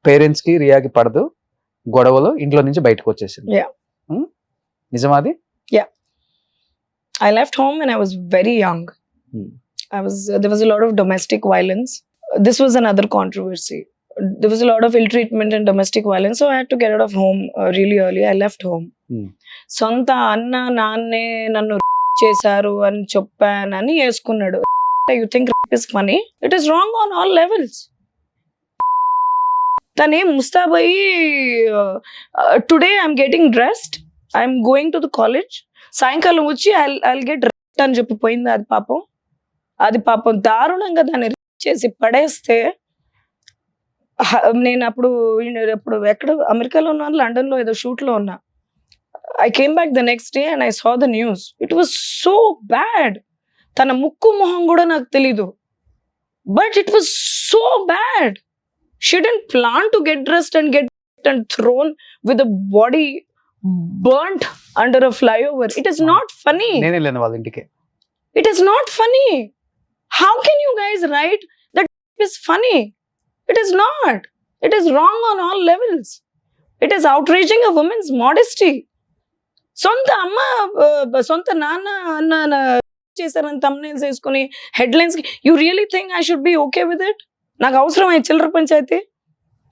పేరెంట్స్ కి రియాకి పడదు, గొడవలు, ఇంట్లో నుంచి బయటకు వచ్చేసింది. Yeah. నిజమా అది? I left home when I was very young. Hmm. There was a lot of domestic violence. This was another controversy. There was a lot of ill treatment and domestic violence, so I had to get out of home really early. I left home. సొంత అన్న నాన్నే నన్ను చేశారు అని చెప్పానని వేసుకున్నాడు. You think rape is funny? It is wrong on all levels. తనేం ముస్తాబయ్యి today I'm getting dressed, I'm going to the college, సాయంకాలం వచ్చి ఐల్ గెట్ రేప్డ్ అని చెప్పిపోయింది. అది పాపం దారుణంగా దాన్ని రేప్ చేసి పడేస్తే, నేను అప్పుడు ఎక్కడ అమెరికాలో ఉన్నా, లండన్ లో ఏదో షూట్ లో ఉన్నా. I came back the next day and I saw the news. It was so bad. తన ముక్కు మొహం కూడా నాకు తెలీదు, but it was so bad. She didn't plan to get dressed and get and thrown with a body burnt under a flyover. It is not funny. నేనే లేను వాళ్ళ ఇంటికి. It is not funny. How can you guys write that it is funny? It is not. It is wrong on all levels. It is outraging a woman's modesty. సొంత అమ్మ సొంత నాన్న అన్న చేశారని thumbnails వేసుకుని headlines. You really think I should be okay with it? నాకు అవసరమై చిల్లర పంచాయతీ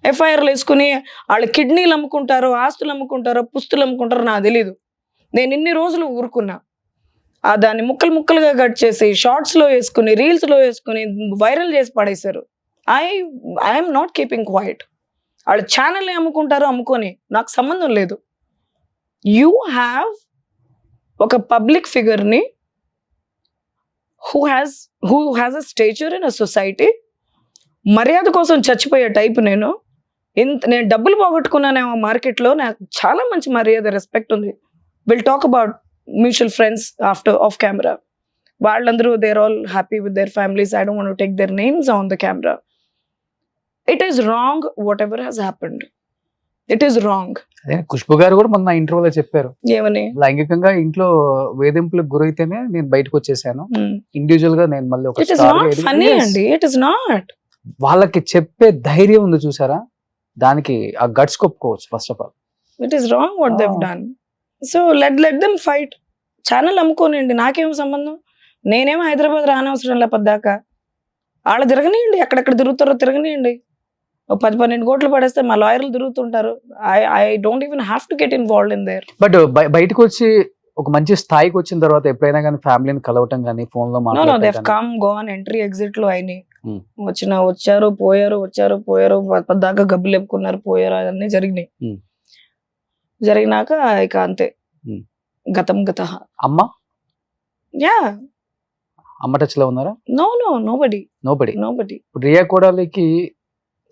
ఎఫ్ఐఆర్లు వేసుకుని వాళ్ళ కిడ్నీలు అమ్ముకుంటారో, ఆస్తులు అమ్ముకుంటారో, పుస్తులు అమ్ముకుంటారో నాకు తెలీదు. నేను ఇన్ని రోజులు ఊరుకున్నా. దాన్ని ముక్కలుగా కట్ చేసి షార్ట్స్లో వేసుకుని, రీల్స్లో వేసుకుని వైరల్ చేసి పడేశారు. I'm not keeping quiet. వాళ్ళ ఛానల్ అమ్ముకుంటారో అమ్ముకొని నాకు సంబంధం లేదు. యూ హ్యావ్ ఒక పబ్లిక్ ఫిగర్ని who has a stature in a society. మర్యాద కోసం చచ్చిపోయే టైప్ నేను డబ్బులు పోగొట్టుకున్నానేమో మార్కెట్లో, నాకు చాలా మంచి మర్యాద, రెస్పెక్ట్ ఉంది. Will talk about mutual friends after off camera. వాళ్ళందరూ their all happy with their families. I don't want to take their names on the camera. It is wrong whatever has happened. It is wrong. Khushbu garu కూడా మొన్న ఇంటర్వ్యూలో చెప్పారు, ఏమని? లైంగికంగా ఇంట్లో వేధింపులకు గురైతేనే నేను బయటకు వచ్చేసాను, ఇండివిజువల్ గా నేను మళ్ళీ ఒక ఇట్ ఈస్ నాట్ ఫన్నీ అండి. It is not. వాళ్ళకి చెప్పే ధైర్యం ఉంది చూసారా, దానికి ఆ గట్స్ కొప్పుకోవచ్చు. First of all it is wrong what they have done. So let them fight. Channel అమ్ముకోనండి, నాకేం సంబంధం. నేనేమో హైదరాబాద్ రానవసరం లే పద్దాకా. వాళ్ళు తిరగనియండి, ఎక్కడెక్కడ తిరుగుతారో తిరగనియండి. 10-12 కోట్లు పడేస్తే మా లాయర్లు తిరుగుతుంటారు. I don't even have to get involved in there. But బయటకు వచ్చి ఒక మంచి స్థాయికి వచ్చిన తర్వాత ఎప్పుడైనా కానీ ఫ్యామిలీని కలవటం కానీ ఫోన్ లో no they have come gone entry exit లో అయినాయి. వచ్చారు పోయారు దాకా గబ్బులు లేపుకున్నారు పోయారు అన్నీ జరిగినాయి. జరిగినాక ఇక అంతే గతం గత. అమ్మ యా అమ్మ టచ్ లో ఉన్నారా? నోబడి. ఇప్పుడు రియా కోడాలికి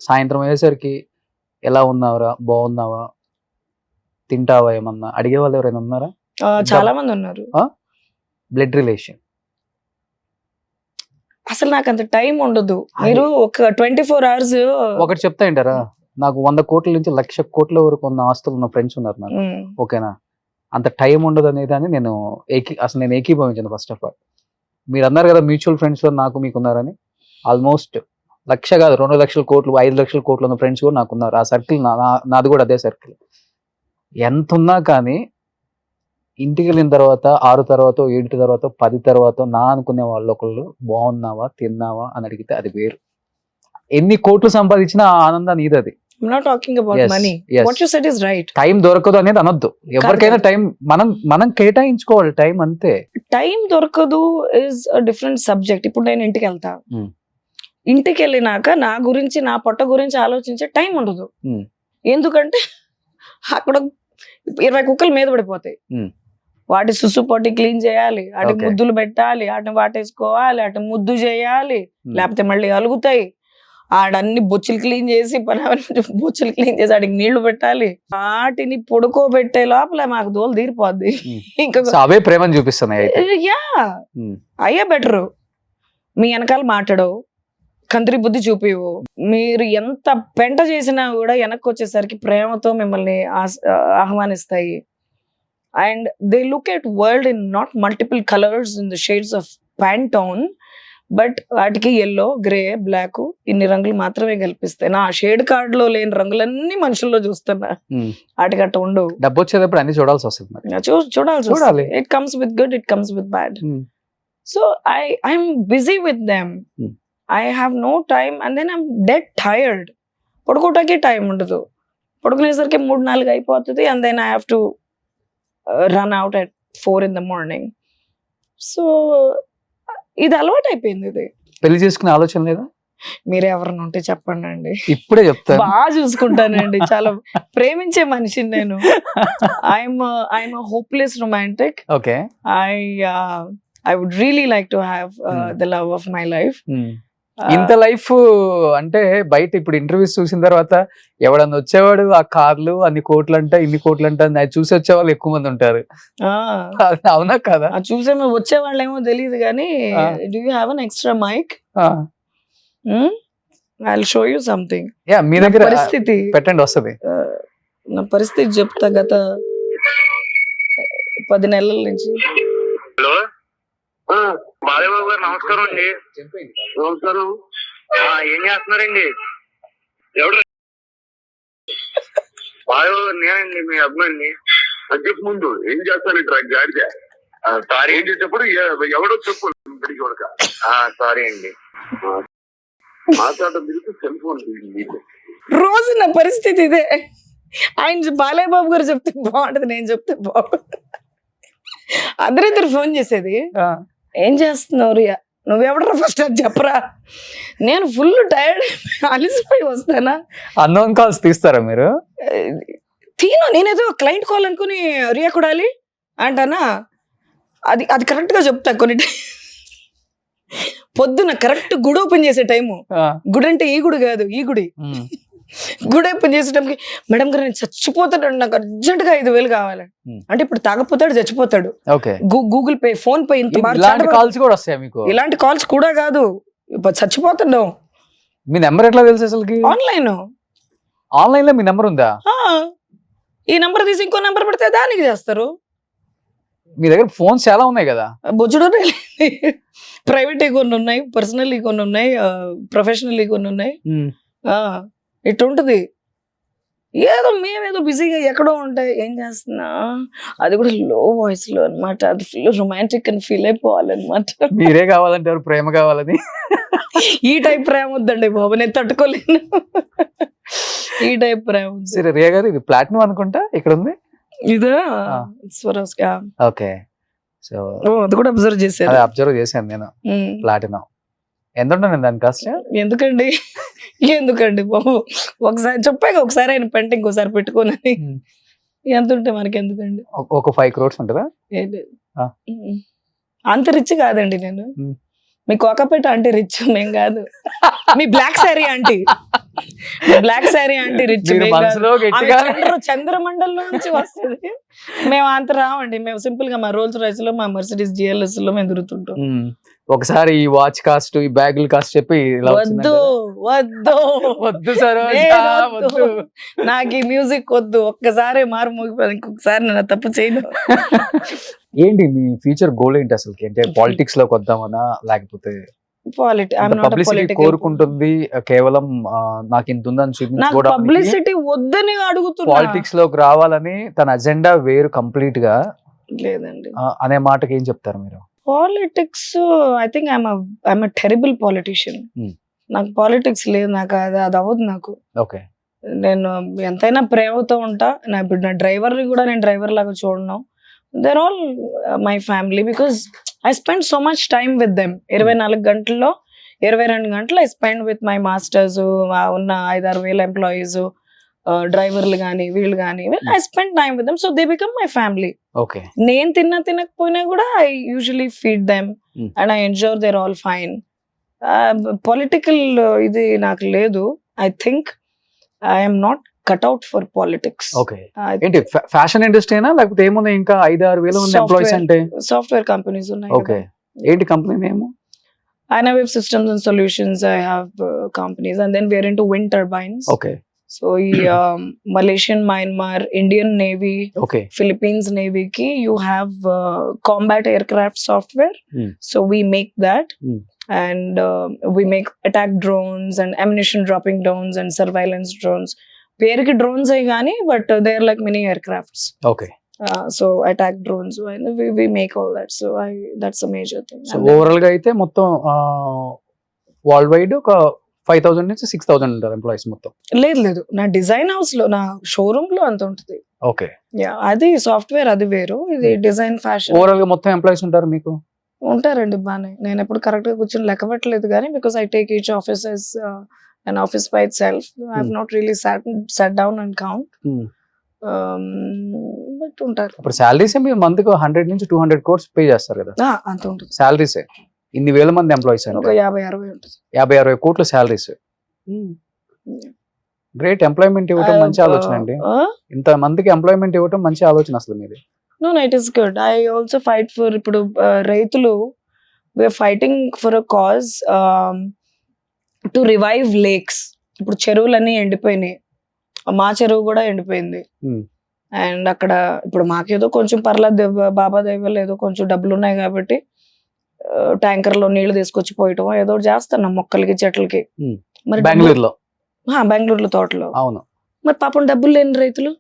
సాయంత్రం అయ్యేసరికి ఎలా ఉన్నావురా, బాగున్నావా, తింటావా ఏమన్నా అడిగే వాళ్ళు ఎవరైనా ఉన్నారా? చాలా మంది ఉన్నారు. బ్లడ్ రిలేషన్ అసలు నాకు అంత టైం ఉండదు. మీరు ఒక 24 hours ఒకటి చెప్తా ఏంటారా, నాకు 100 కోట్ల నుంచి 1,00,000 కోట్ల వరకు ఉన్న ఆస్తులు ఉన్న ఫ్రెండ్స్ ఉన్నారు నాకు. ఓకేనా, అంత టైం ఉండదు అనేదాన్ని నేను అసలు నేను ఏకీభవించాను. ఫస్ట్ ఆఫ్ ఆల్ మీరు అన్నారు కదా మ్యూచువల్ ఫ్రెండ్స్ లో నాకు మీకు ఉన్నారని. ఆల్మోస్ట్ 1,00,000 కాదు 2,00,000 కోట్లు 5,00,000 కోట్లు ఉన్న ఫ్రెండ్స్ కూడా నాకు ఉన్నారు. ఆ సర్కిల్ నాది కూడా అదే సర్కిల్. ఎంత ఉన్నా కానీ ఇంటికి వెళ్ళిన తర్వాత 6 తర్వాత 7 తర్వాత 10 తర్వాత నా అనుకునే వాళ్ళు ఒకళ్ళు బాగున్నావా తిన్నావా అని అడిగితే అది వేరు. ఎన్ని కోట్లు సంపాదించినా ఆ ఆనందాన్ని ఇది అది. I'm not talking about money. What you said is right. Time దొరకదు అనేది అనొద్దు. ఎవరికైనా టైం మనం కేటాయించుకోవాలి టైం అంతే. టైం దొరకదు ఇస్ అ డిఫరెంట్ సబ్జెక్ట్. ఇప్పుడు నేను ఇంటికి వెళ్తా, ఇంటికి వెళ్ళినాక నా గురించి నా పొట్ట గురించి ఆలోచించే టైం ఉండదు. ఎందుకంటే అక్కడ 20 కుక్కలు మీద పడిపోతాయి. వాటి సుసు పొట్టి క్లీన్ చేయాలి, వాటికి ముద్దులు పెట్టాలి, వాటిని వాటేసుకోవాలి, వాటిని ముద్దు చేయాలి, లేకపోతే మళ్ళీ అలుగుతాయి. ఆడన్ని బొచ్చులు క్లీన్ చేసి బొచ్చులు క్లీన్ చేసి వాటికి నీళ్లు పెట్టాలి. వాటిని పొడుకోబెట్టే లోపల మాకు దోలు తీరిపోద్ది. ఇంకా అవే ప్రేమను చూపిస్తున్నాయి. యా అయ్యే బెటరు. మీ వెనకాల మాట్లాడవు, కంత్రి బుద్ధి చూపివు. మీరు ఎంత పెంట చేసినా కూడా వెనక్కి వచ్చేసరికి ప్రేమతో మిమ్మల్ని ఆహ్వానిస్తాయి. And they look at world in not multiple colours in the shades of Pantone, but వాటికి ఎల్లో, గ్రే, బ్లాక్ ఇన్ని రంగులు మాత్రమే కల్పిస్తాయి. నా షేడ్ కార్డ్ లో లేని రంగులన్నీ మనుషుల్లో చూస్తున్నా. వాటికి అట్ట ఉండవు. డబ్బు వచ్చేటప్పుడు అన్ని చూడాల్సి వస్తుంది. చూడాలి. It comes with good, it comes with bad. So I'm busy with them. I have no time and then I'm dead tired. పడుకోవటానికి టైం ఉండదు. పడుకునేసరికి 3-4 అయిపోతుంది. and then I have to run out at 4 in the morning. So ఇది అలవాటు అయిపోయింది. ఇది పెళ్లి చేసుకునే ఆలోచన లేదా? మీరు ఎవరిని ఉంటే చెప్పండి అండి, ఇప్పుడే చెప్తాను. బాగా చూసుకుంటానండి. చాలా ప్రేమించే మనిషిని నేను. I'm a hopeless romantic. Okay. I would really like to have the love of my life. ఇంత లైఫ్ అంటే బయట ఇప్పుడు ఇంటర్వ్యూస్ చూసిన తర్వాత ఎవడన్నా వచ్చేవాడు ఆ కార్లు అన్ని కోట్లు అంట ఇన్ని కోట్లు అంట అది చూసి వచ్చే వాళ్ళు ఎక్కువ మంది ఉంటారు. అవునా కదా? చూసే వచ్చే వాళ్ళు ఏమో తెలియదు కానీ do you have an extra mic? I'll show you something. Yeah మీ దగ్గర పరిస్థితి పెట్టండి వస్తుంది. నా పరిస్థితి చెప్తా. గత 10 నెలల నుంచి. హలో బాలయ్యబాబు గారు నమస్కారం అండి. నమస్కారం. ఏం చేస్తున్నారండి? ఎవరు? బాలయ్యబాబు గారు నేనండి, మీ అభిమాని. అది చెప్పు ముందు ఏం చేస్తానంటారు గాడిద? సారీ ఏం చేసేటప్పుడు ఎవడో చెప్పు. సారీ అండి. మాట్లాడటం తిరిగి సెల్ ఫోన్ రోజు నా పరిస్థితి ఇదే. ఆయన బాలయ్య బాబు గారు చెప్తే బాగుంటది, నేను చెప్తే బాగుంటుంది. అందరిద్దరు ఫోన్ చేసేది, ఏం చేస్తున్నావు రియా, నువ్వెవడరా ఫస్ట్ అది చెప్పరా. నేను ఫుల్ టైర్డ్ అలిసిపోయి వస్తానా. అన్నోన్ కాల్స్ తీస్తారా మీరు? నేనేదో క్లయింట్ కాల్ అనుకుని రియా కొడాలి అంటానా. అది కరెక్ట్ గా చెప్తా. కొన్ని పొద్దున కరెక్ట్ గుడి ఓపెన్ చేసే టైము. గుడి అంటే ఈ గుడి కాదు, ఈ గుడి. గుడి ఓపెన్ చేసేటప్పటికి మేడం గారు నేను చచ్చిపోతాడు, నాకు అర్జెంట్ గా 5,000 కావాలి అంటే ఇప్పుడు తాగపోతాడు చచ్చిపోతాడు. గూగుల్ పే, ఫోన్ పే, ఇంత కాల్స్ కూడా వస్తాయి మీకు? ఇలాంటి కాల్స్ కూడా కాదు, చచ్చిపోతాడు. మీ నెంబర్ ఎట్లా తెలుసు అసలు? ఆన్లైన్ లో మీ నెంబర్ ఉందా? ఈ నెంబర్ తీసి ఇంకో నెంబర్ పెడితే దానికి చేస్తారు. మీ దగ్గర ఫోన్స్ చాలా ఉన్నాయి కదా? బొచ్చుడు ప్రైవేట్ కొన్ని ఉన్నాయి, పర్సనల్ కొన్ని ఉన్నాయి, ప్రొఫెషనల్ కొన్ని ఉన్నాయి. ఇటుంటది. ఏదో మేమేదో బిజీగా ఎక్కడో ఉంటాయి. ఏం చేస్తున్నా అది కూడా లో వాయిస్ లో అనమాట. అది ఫుల్ రొమాంటిక్ అని ఫీల్ అయిపోవాలన్నమాట. మీరే కావాలంటారు ప్రేమ కావాలని. ఈ టైప్ ప్రేమ వద్దండి బాబు, నేను తట్టుకోలేను. ఈ టైప్ ప్రేమ. సరే రియా గారు, ఇది ప్లాటినం అనుకుంటా ఇక్కడ ఉంది. ఇదా? ఓకే. సో అది కూడా అబ్జర్వ్ చేశాను. అబ్జర్వ్ చేశాను నేను. ప్లాటినం ఎంత ఉంటుంది దాని కాస్ట్? ఎందుకండి బాబు, ఒకసారి చెప్పాక ఒకసారి ఆయన పెంట ఇంకోసారి పెట్టుకోనని. ఎంత ఉంటే మనకి ఎందుకండి? ఒక 5 crores ఉంటుందా? ఏం లేదు. ఆ. అంత రిచ్ కాదండి నేను. ఉమ్. మీ కోకపేట అంటే రిచ్, మేం కాదు. మీ బ్లాక్ శారీ ఆంటీ, రిచ్ మీరు మనసులో గట్టిగా చంద్రమండలం నుంచి వస్తుంది. మేము అంత రావండి. మేము సింపుల్ గా మా రోల్స్ రాయ్స్ లో, మా మర్సిడీస్ GLS లో మేము తిరుగుతుంటాం. ఒకసారి ఈ వాచ్ కాస్ట్, ఈ బ్యాగుల కాస్ట్ చెప్పి ఇలా వద్దు వద్దు వద్దు సరోజ, లేదు, వద్దు. నాకు ఈ మ్యూజిక్ వద్దు. ఒక్కసారి మారు మోగిపోయింది, ఇంకొకసారి నేను తప్పు చేయను. ఏంటి మీ ఫ్యూచర్ గోల్ ఏంటి అసలు? అంటే పాలిటిక్స్ లోకి వద్దామనా, లేకపోతే పబ్లిసిటీ కోరుకుంటుంది కేవలం నాకు ఇంత ఉందని చూపించుకోవడానికి, పబ్లిసిటీ వద్దని అడుగుతున్నా. పాలిటిక్స్ లోకి రావాలని తన అజెండా వేరు కంప్లీట్ గా లేదండి. అనే మాటకి ఏం చెప్తారు మీరు? Politics, I think I'm a terrible politician. నాకు పాలిటిక్స్ లేదు, నాకు అది అవ్వదు. నాకు ఓకే, నేను ఎంతైనా ప్రేమతో ఉంటా. ఇప్పుడు నా డ్రైవర్ని కూడా నేను డ్రైవర్ లాగా చూడను. they're all my family because I spend so much time with them. 24 గంటల్లో 22 గంటలు I spend with my masters, ఉన్న 5-6 వేల ఎంప్లాయీస్, డ్రైవర్లు కానీ వీళ్ళు కానీ, I spend time with them, so they become my family. Okay, నేను తినకపోయినా కూడా I usually feed them and I ensure they're all fine. Political ఇది నాకు లేదు. I think I am not cut out for politics. Okay. ఏంటి ఫ్యాషన్ ఇండస్ట్రీనా, లేకపోతే ఏముంది ఇంకా 5-6 వేల మంది ఎంప్లాయీస్ అంటే? సాఫ్ట్వేర్ కంపెనీస్ ఉన్నాయి. ఓకే, ఏంటి company name? Innovative Systems and Solutions. I have companies, and then we are into wind turbines. Okay. So Malaysian, Myanmar, Indian Navy, okay, Philippines Navy ki you have combat aircraft software. So we make that. And we make attack drones and ammunition dropping drones and surveillance drones. పేరుకి డ్రోన్స్ అయ్యి కానీ, but they are like mini aircrafts. Okay. So attack drones, we make all that. So that's a major thing. So overall గా అయితే మొత్తం వరల్డ్ వైడ్ ఒక 5,000 నుంచి 6,000 ఉంటారు ఎంప్లాయీస్ మొత్తం? లేదు, నా డిజైన్ హౌస్ లో, నా షోరూమ్ లో అంత ఉంటుంది. ఓకే, అది సాఫ్ట్వేర్, అది వేరు, ఇది డిజైన్ ఫ్యాషన్. ఓవరాల్ గా మొత్తం ఎంప్లాయీస్ ఉంటారు మీకు? ఉంటారండి బానే. నేను ఎప్పుడు కరెక్ట్ గా కూర్చొని లెక్క పెట్టలేదు కానీ, because I take each office as an office by itself. I have not really sat down and count. But ఉంటారు. ఇప్పుడు సాలరీస్ మీరు మంత్ కు 100 నుంచి 200 crores పే చేస్తారు కదా? అంత ఉంటుంది సాలరీస్. ఇన్ని వేల మంది ఎంప్లాయీస్ ఒక 50-60 ఉంటుంది. 50-60 కోట్ల సాలరీస్. గ్రేట్. ఎంప్లాయ్మెంట్ ఇవ్వటం మంచి ఆలోచన అండి. ఇంత మందికి ఎంప్లాయ్మెంట్ ఇవ్వటం మంచి ఆలోచన అసలు మీది. No, it is good. I also fight for, ఇప్పుడు రైతులు, we are fighting for a cause to revive lakes. ఇప్పుడు చెరువులన్నీ ఎండిపోయినాయి, మా చెరువు కూడా ఎండిపోయింది. అండ్ అక్కడ ఇప్పుడు మాకేదో కొంచెం పర్లేదు, బాబా దైవాలు ఏదో కొంచెం డబ్బులు ఉన్నాయి కాబట్టి ట్యాంకర్లో నీళ్లు తీసుకొచ్చి పోయటం ఏదో చేస్తున్నాం మొక్కలకి, చెట్లకి. మరి బెంగళూరులో తోటలో. అవును. మరి పాపం డబ్బులు లేని రైతులు,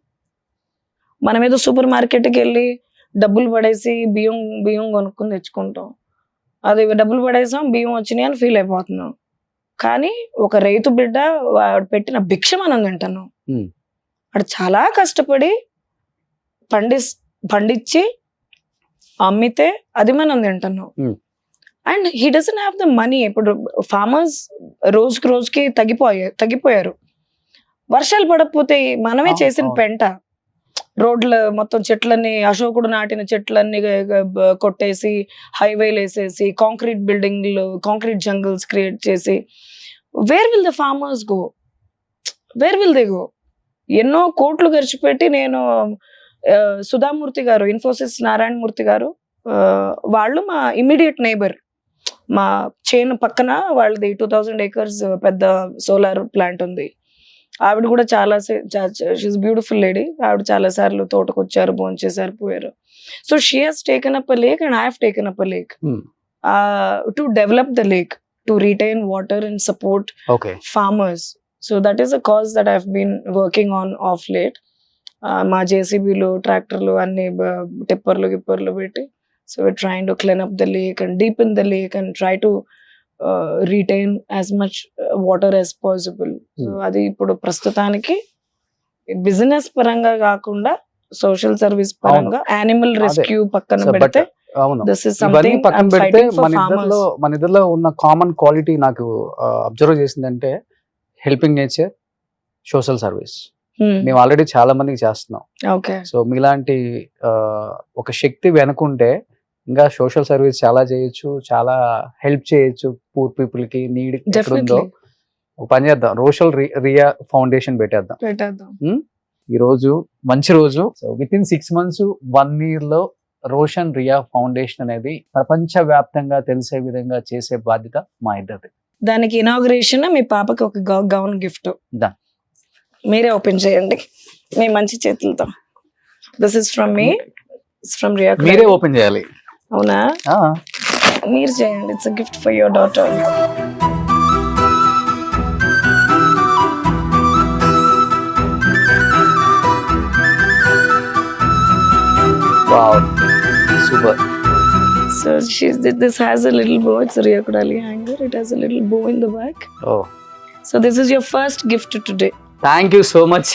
మనం ఏదో సూపర్ మార్కెట్కి వెళ్ళి డబ్బులు పడేసి బియ్యం కొనుక్కుని తెచ్చుకుంటాం. అది డబ్బులు పడేసాం, బియ్యం వచ్చినాయి అని ఫీల్ అయిపోతున్నాం. కానీ ఒక రైతు బిడ్డ పెట్టిన భిక్ష మనం తింటున్నాం. వాడు చాలా కష్టపడి పండించి అమ్మితే అది మనం తింటున్నాం. And he doesn't have the money. ఇప్పుడు ఫార్మర్స్ రోజుకి తగ్గిపోయారు. వర్షాలు పడకపోతే మనమే చేసిన పెంట, రోడ్ల మొత్తం చెట్లన్నీ, అశోకుడు నాటిన చెట్లన్నీ కొట్టేసి, హైవేలు వేసేసి, కాంక్రీట్ బిల్డింగ్లు, కాంక్రీట్ జంగిల్స్ క్రియేట్ చేసి, where will the farmers go? Where will they go? ఎన్నో కోట్లు ఖర్చు పెట్టి, నేను సుధామూర్తి గారు, ఇన్ఫోసిస్ నారాయణమూర్తి గారు, వాళ్ళు మా ఇమ్మీడియట్ నైబర్, మా చేను పక్కన వాళ్ళది 2000 acres పెద్ద సోలార్ ప్లాంట్ ఉంది. ఆవిడ కూడా చాలా, షీఈస్ బ్యూటిఫుల్ లేడీ. ఆవిడ చాలా సార్లు తోటకు వచ్చారు, భోంచేసారు, పోయారు. So she has taken up a lake and I have taken up a lake to develop the lake, to retain water and support farmers. So that is a cause that I've been working on of late. మా జేసీబీలు, ట్రాక్టర్లు అన్ని గిప్పర్లు పెట్టి, so we're trying to clean up the lake and deepen the lake and try to retain as much water as possible. So అది ఇప్పుడు ప్రస్తుతానికి బిజినెస్ పరంగా కాకుండా సోషల్ సర్వీస్ పరంగా, యానిమల్ రెస్క్యూ పక్కన పెడితే అవును. This is ఇవన్నీ something పక్కన I'm పెడితే fighting for farmers. మన ఇద్దరిలో ఉన్న కామన్ క్వాలిటీ నాకు అబ్జర్వ్ చేసిందంటే హెల్పింగ్ నేచర్, సోషల్ సర్వీస్. మేము ఆల్రెడీ చాలా మందికి చేస్తున్నాం. Okay. సో మీలాంటి ఒక శక్తి వెనుకుంటే ఇంకా సోషల్ సర్వీస్ చాలా చేయొచ్చు, చాలా హెల్ప్ చేయొచ్చు పూర్ పీపుల్ కి, నీడ్ ఎక్కడుందో. Definitely. ఒక పని చేద్దాం, రోషల్ రియా ఫౌండేషన్ పెట్టేద్దాం. పెట్టేద్దాం. ఈ రోజు మంచి రోజు. So with in 6 months 1 year లో రోషన్ రియా ఫౌండేషన్ అనేది ప్రపంచ వ్యాప్తంగా తెలిసే విధంగా చేసే బాధ్యత మా ఇద్దరిది. దానికి ఇనాగ్రేషన్ మీ పాపకి ఒక గౌన్ గిఫ్ట్ Done. మీరే ఓపెన్ చేయండి మీ మంచి చేతులతో. This is from me, from Riya. మీరే ఓపెన్ చేయాలి. అవునా? ఆ, మీరు చేయండి. It's gift for your daughter. Wow, super. So this has a little bow. It's a Ria Kodali hanger. It has a little bow in the back. ఓ, So this is your first gift today. Thank you so much.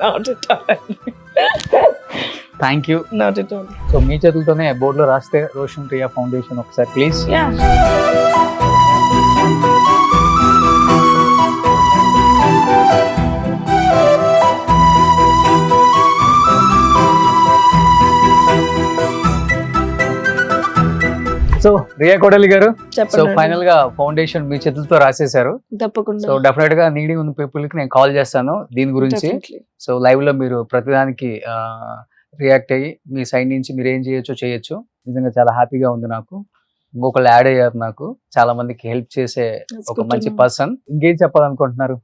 Not at all. Thank you. Not at all. So మీ చేతులతోనే బోర్డులో రాస్తే రోషన్ రియా ఫౌండేషన్ ఒకసారి please. Yeah. So Riya Kodali garu, so చెప్పండి. ఫైనల్ గా ఫౌండేషన్ మీ చేతులతో రాసేశారు. తప్పకుండా. సో డెఫినెట్ గా నీడి ఉన్న పీపుల్ కి నేను కాల్ చేస్తాను దీని గురించి. Definitely. సో లైవ్ లో మీరు ప్రతిదానికి రియాక్ట్ అయ్యి మీ సైడ్ నుంచి మీరు ఏం చేయొచ్చు. నిజంగా చాలా హ్యాపీగా ఉంది నాకు. ఇంకొకళ్ళు యాడ్ అయ్యారు నాకు, చాలా మందికి హెల్ప్ చేసే That's ఒక good to మంచి know. పర్సన్. ఇంకేం చెప్పాలనుకుంటున్నారు?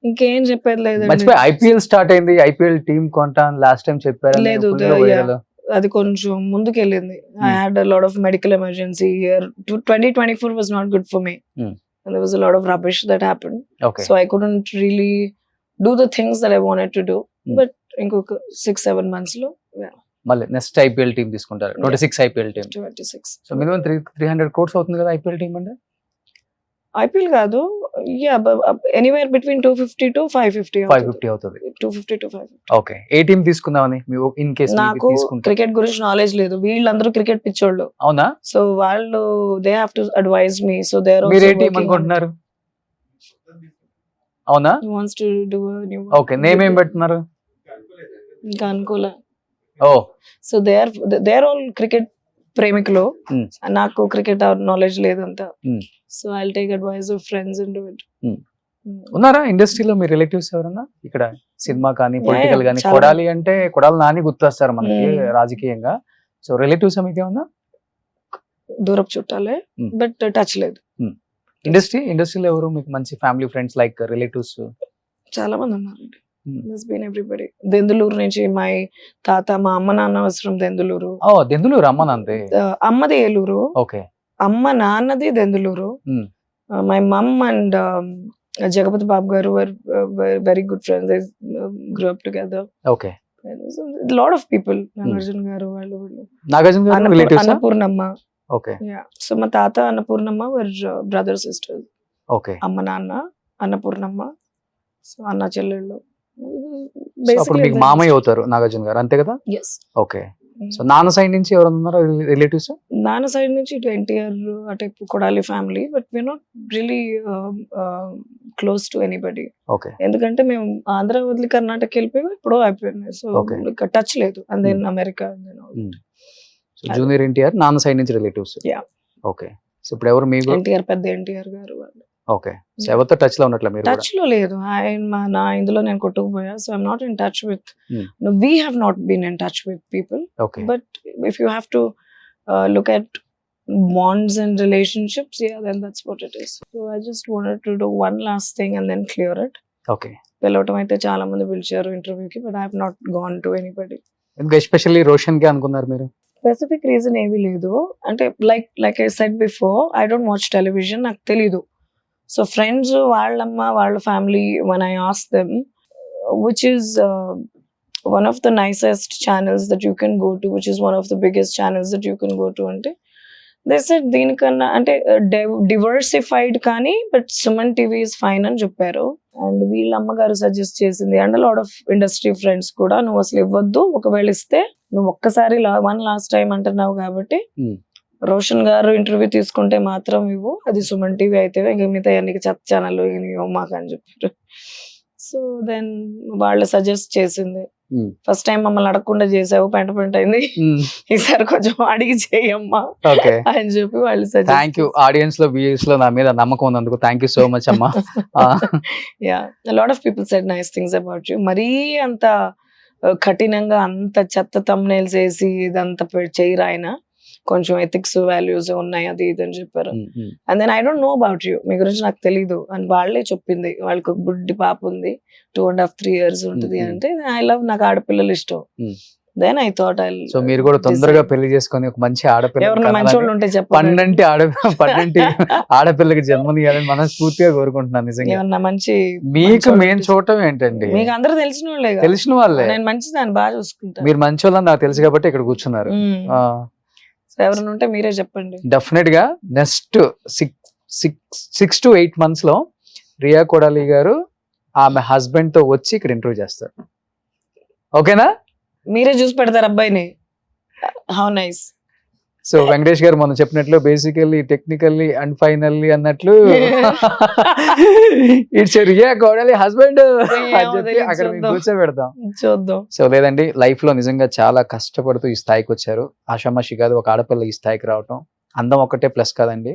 ఇంకేం చెప్పేది లేదండి. మర్చిపోయి ఐపీఎల్ స్టార్ట్ అయింది, ఐపీఎల్ టీమ్ కొంటాను లాస్ట్ టైం చెప్పారు. లేదు, అది కొంచెం ముందుకు వెళ్ళింది. I had a lot of medical emergency year. 2024 was not good for me. And there was a lot of rubbish that happened. Okay, So I couldn't really do the things that I wanted to do. But ఇంకొక 6-7 months లో మళ్ళీ నెక్స్ట్ ఐపీఎల్ టీమ్ తీసుకుంటారు. 26 IPL team. 26. So minimum 300 crores అవుతుంది కదా ఐపీఎల్ టీమ్ అంటే. ఐపీఎల్ కాదు, ఎనీవేర్ బిట్వీన్ 250 to 550. 550 అవుతుంది. 250 to 550. ఓకే, ఏ టీమ్ తీసుకుందామని ఇన్ కేస్ నాకు తీసుకుంటే? క్రికెట్ గురించి నాలెడ్జ్ లేదు. వీళ్ళందరూ క్రికెట్ పిచ్చోళ్ళు. అవునా? సో వాళ్ళు they have to advise me. So they are మీరు ఏ టీం అనుకుంటున్నారు? అవునా? Wants to do a new. Okay, name ఏం పెడుతున్నారు? ఇంకా అనుకోలే. ఓ, so they are all cricket ప్రేమికులు. నాకు క్రికెట్ నాలెడ్జ్ లేదంతా. So I will take advice of friends and do it. ఉన్నారా ఇండస్ట్రీలో మీ రిలేటివ్స్ ఎవరన్నా? ఇక్కడ సినిమా కానీ పొలిటికల్ కానీ, చాలా. కొడాలి అంటే కొడాలి నాని గుర్తొస్తారు మనకి Hmm. రాజకీయంగా. సో రిలేటివ్స్ మీకు ఏమన్నా? దూరపు చుట్టాలే, బట్ టచ్ లేదు. ఇండస్ట్రీలో ఎవరు మీకు మంచి ఫ్యామిలీ ఫ్రెండ్స్ లైక్ రిలేటివ్స్? చాలా మంది ఉన్నారండి. There's been everybody. దెందులూరు నుంచి మా తాత, మా అమ్మ నాన్న was from దెందులూరు. ఓ, దెందులూరు అమ్మ నాంతే. అమ్మది ఏలూరు, ఓకే. అమ్మ నాన్నది Denduluru. Hmm. My mum and Jagapathi Babu garu were very good friends. They grew up together. Okay. Lot of people. Nagarjuna garu వాళ్ళు. నాగార్జున గారు రిలేటివ్స్? అన్నపూర్ణమ్మ. ఓకే. సో మా తాత అన్నపూర్ణమ్మ were brother sisters. ఓకే. అమ్మ నాన్న అన్నపూర్ణమ్మ. సో అన్న చెల్లెళ్ళు. అప్పుడు మీకు మామయ్య అవుతారు నాగార్జున గారు, అంతే కదా? Yes. ఓకే. సో నాన్న సైడ్ నుంచి ఎవరు ఉన్నారో రిలేటివ్స్? నాన్న సైడ్ నుంచి ఎన్టీఆర్ అటే Kodali family, but we're not really close to anybody. Okay. ఎందుకంటే మేము ఆంధ్ర వదిలి కర్ణాటక వెళ్ళిపోయి ఇప్పుడు అయిపోయింది. So Okay. టచ్ లేదు. And then America. So junior NTR నాన్న సైడ్ నుంచి రిలేటివ్స్. Yeah. ఓకే. సో ఇప్పుడు ఎవరు మీకు? ఎన్టీఆర్ పెద్ద ఎన్టీఆర్ గారు వాళ్ళు. ఓకే. సో ఎవరితో టచ్ లో ఉన్నట్లే మీరు? టచ్ లో లేదు. నా ఇందులో నేను కొట్టుకుపోయా. So I'm not in touch with, we have not been in touch with people. Okay. But if you have to look at bonds and relationships, yeah, then that's what it is. So I just wanted to do one last thing and then clear it. Okay. పిలవటం అయితే చాలా మంది పిలిచారు ఇంటర్వ్యూకి, but I have not gone to anybody. ఎందుకు ఎస్పెషల్లీ రోషన్ కి అనుకున్నారు మీరు? స్పెసిఫిక్ రీజన్ ఏమీ లేదు. అంటే like I said before, I don't watch television. నాకు తెలీదు. సో ఫ్రెండ్స్ వాళ్ళమ్మ వాళ్ళ family, when I asked them which is one of the nicest channels that you can go to, which is one of the biggest channels that you can go to, అంటే they said దీనికన్నా అంటే డివర్సిఫైడ్ కానీ but Suman TV is fine అని చెప్పారు. అండ్ వీళ్ళ అమ్మగారు సజెస్ట్ చేసింది, and lot of industry friends కూడా, నువ్వు అసలు ఇవ్వద్దు, ఒకవేళ ఇస్తే నువ్వు ఒక్కసారి లాస్ట్ టైం అంటున్నావు కాబట్టి Hmm. రోషన్ గారు ఇంటర్వ్యూ తీసుకుంటే మాత్రం ఇవ్వు, అది సుమన్ టీవీ అయితే ఇంకా మిగతా అన్ని చెత్త ఛానల్ మాకు అని చెప్పారు. సో దెన్ వాళ్ళు సజెస్ట్ చేసింది, Hmm. ఫస్ట్ టైం మమ్మల్ని అడగకుండా చేసావు, పెంట అయింది, ఈసారి కొంచెం అడిగి చేయమ్మా ఓకే, అని చెప్పి వాళ్ళు థ్యాంక్ యూ. ఆడియన్స్ లో వ్యూయర్స్ లో నా మీద నమ్మకం ఉన్నందుకు థ్యాంక్ యూ సో మచ్ అమ్మా. Yeah, lot of people said nice things about you. మరీ అంత కఠినంగా అంత చెత్త thumbnails వేసి ఇదంతా చేయరు ఆయన, కొంచెం ఎథిక్స్ వాల్యూస్ ఉన్నాయి అది ఇది అని చెప్పారు. And then I don't know about you, మీ గురించి నాకు తెలీదు అని వాళ్ళే చెప్పింది. వాళ్ళకి ఒక బుడ్డి పాప ఉంది, 2.5 3 years ఉంటుంది అంటే ఐ లవ్, నాకు ఆడపిల్లలు ఇష్టం. Then I thought I, so మీరు కూడా తొందరగా పెళ్లి చేసుకొని ఒక మంచి ఆడపిల్ల, ఎవరైనా మంచి వాళ్ళు ఉంటే చెప్పండి, పన్నెంటి ఆడపిల్లకి జన్మనియాలని మనస్ఫూర్తిగా కోరుకుంటున్నాను. నిజంగా ఏమన్నా మంచి మీకు మేము చూడటం ఏంటండి, మీకు అందరూ తెలిసిన వాళ్ళే కదా. తెలిసిన వాళ్ళే, నేను మంచిదాన్ని బాగా చూసుకుంటాను. మీరు మంచి వాళ్ళని నాకు తెలుసు కాబట్టి ఇక్కడ కూర్చున్నారు. సో ఎవరైనా ఉంటే మీరే చెప్పండి. డెఫినెట్ గా నెక్స్ట్ 6 to 8 months లో రియా కొడాలి గారు ఆమె హస్బెండ్ తో వచ్చి ఇక్కడ ఇంటర్వ్యూ చేస్తారు. ఓకేనా? మీరే చూసి పెడతారు అబ్బాయిని. How nice. సో వెంకటేష్ గారు మనం చెప్పినట్లు బేసికల్లీ టెక్నికల్లీ అండ్ ఫైనల్లీ అన్నట్లు ఇట్స్ రియా కొడాలి హస్బెండ్ అక్కడ మేము కూర్చోబెడతాం. చూద్దాం. సో లేదండి, లైఫ్ లో నిజంగా చాలా కష్టపడుతూ ఈ స్థాయికి వచ్చారు. ఆషామాషి కాదు ఒక ఆడపిల్ల ఈ స్థాయికి రావటం. అందం ఒకటే ప్లస్ కాదండి,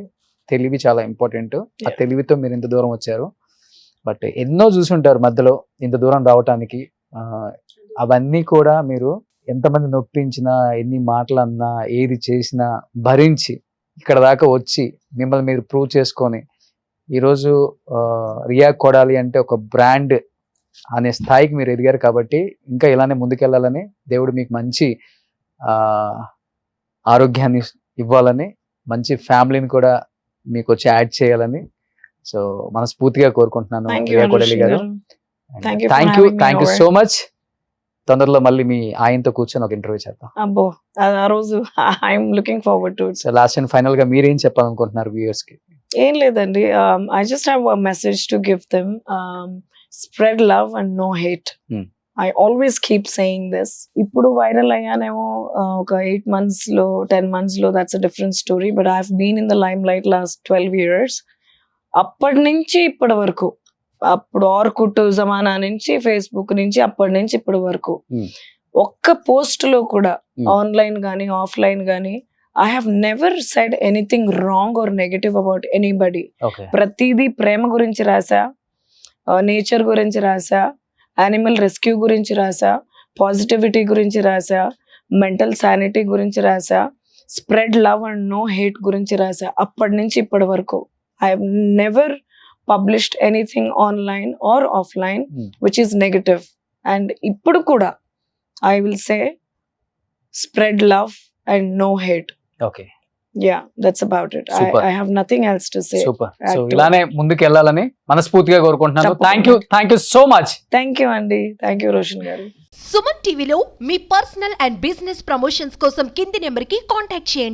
తెలివి చాలా ఇంపార్టెంట్. ఆ తెలివితో మీరు ఇంత దూరం వచ్చారు. బట్ ఎన్నో చూసుంటారు మధ్యలో ఇంత దూరం రావటానికి. అవన్నీ కూడా మీరు ఎంతమంది నొప్పించినా, ఎన్ని మాటలు అన్నా, ఏది చేసినా భరించి ఇక్కడ దాకా వచ్చి మిమ్మల్ని మీరు ప్రూవ్ చేసుకొని ఈరోజు రియా కొడాలి అంటే ఒక బ్రాండ్ అనే స్థాయికి మీరు ఎదిగారు. కాబట్టి ఇంకా ఇలానే ముందుకెళ్ళాలని, దేవుడు మీకు మంచి ఆరోగ్యాన్ని ఇవ్వాలని, మంచి ఫ్యామిలీని కూడా మీకు వచ్చి యాడ్ చేయాలని సో మనస్ఫూర్తిగా కోరుకుంటున్నాను రియా కొడాలి గారు. Thank you so much. తొందరలో మళ్ళీ మీ ఆయనతో కూర్చొని ఒక ఇంటర్వ్యూ చేద్దాం. అబ్బో, ఆ రోజు I'm looking forward to it. So last and final గా మీరేం చెప్పాలనుకుంటున్నారు వ్యూయర్స్ కి? ఏం లేదండి, I just have a message to give them. Spread love and no hate. I always keep saying this. ఇప్పుడు వైరల్ అయ్యానేమో ఒక 8 months లో 10 months లో, that's a different story. But I have been in the limelight last 12 years. అప్పటి నుంచి ఇప్పటి వరకు, అప్పుడు ఆర్కుట్ జమానా నుంచి, ఫేస్బుక్ నుంచి, అప్పటి నుంచి ఇప్పటి వరకు ఒక్క పోస్ట్ లో కూడా ఆన్లైన్ గానీ ఆఫ్లైన్ గానీ I have never said anything wrong or negative about anybody. ప్రతిదీ ప్రేమ గురించి రాసా, నేచర్ గురించి రాసా, యానిమల్ రెస్క్యూ గురించి రాసా, పాజిటివిటీ గురించి రాసా, మెంటల్ శానిటీ గురించి రాసా, spread love and no hate గురించి రాసా. అప్పటి నుంచి ఇప్పటి వరకు I have never published anything online or offline which is negative. And ఇప్పుడు కూడా I will say spread love and no hate. Okay. Yeah, that's about it. I have nothing else to say. Super. So ఇలానే ముందుకు వెళ్ళాలని మనస్ఫూర్తిగా కోరుకుంటున్నాను. Thank you so much. Thank you అండి. థ్యాంక్ యూ రోషన్ గారు. సుమన్ టీవీలో మీ పర్సనల్ అండ్ బిజినెస్ ప్రమోషన్స్ కోసం కింది నెంబర్కి కాంటాక్ట్ చేయండి.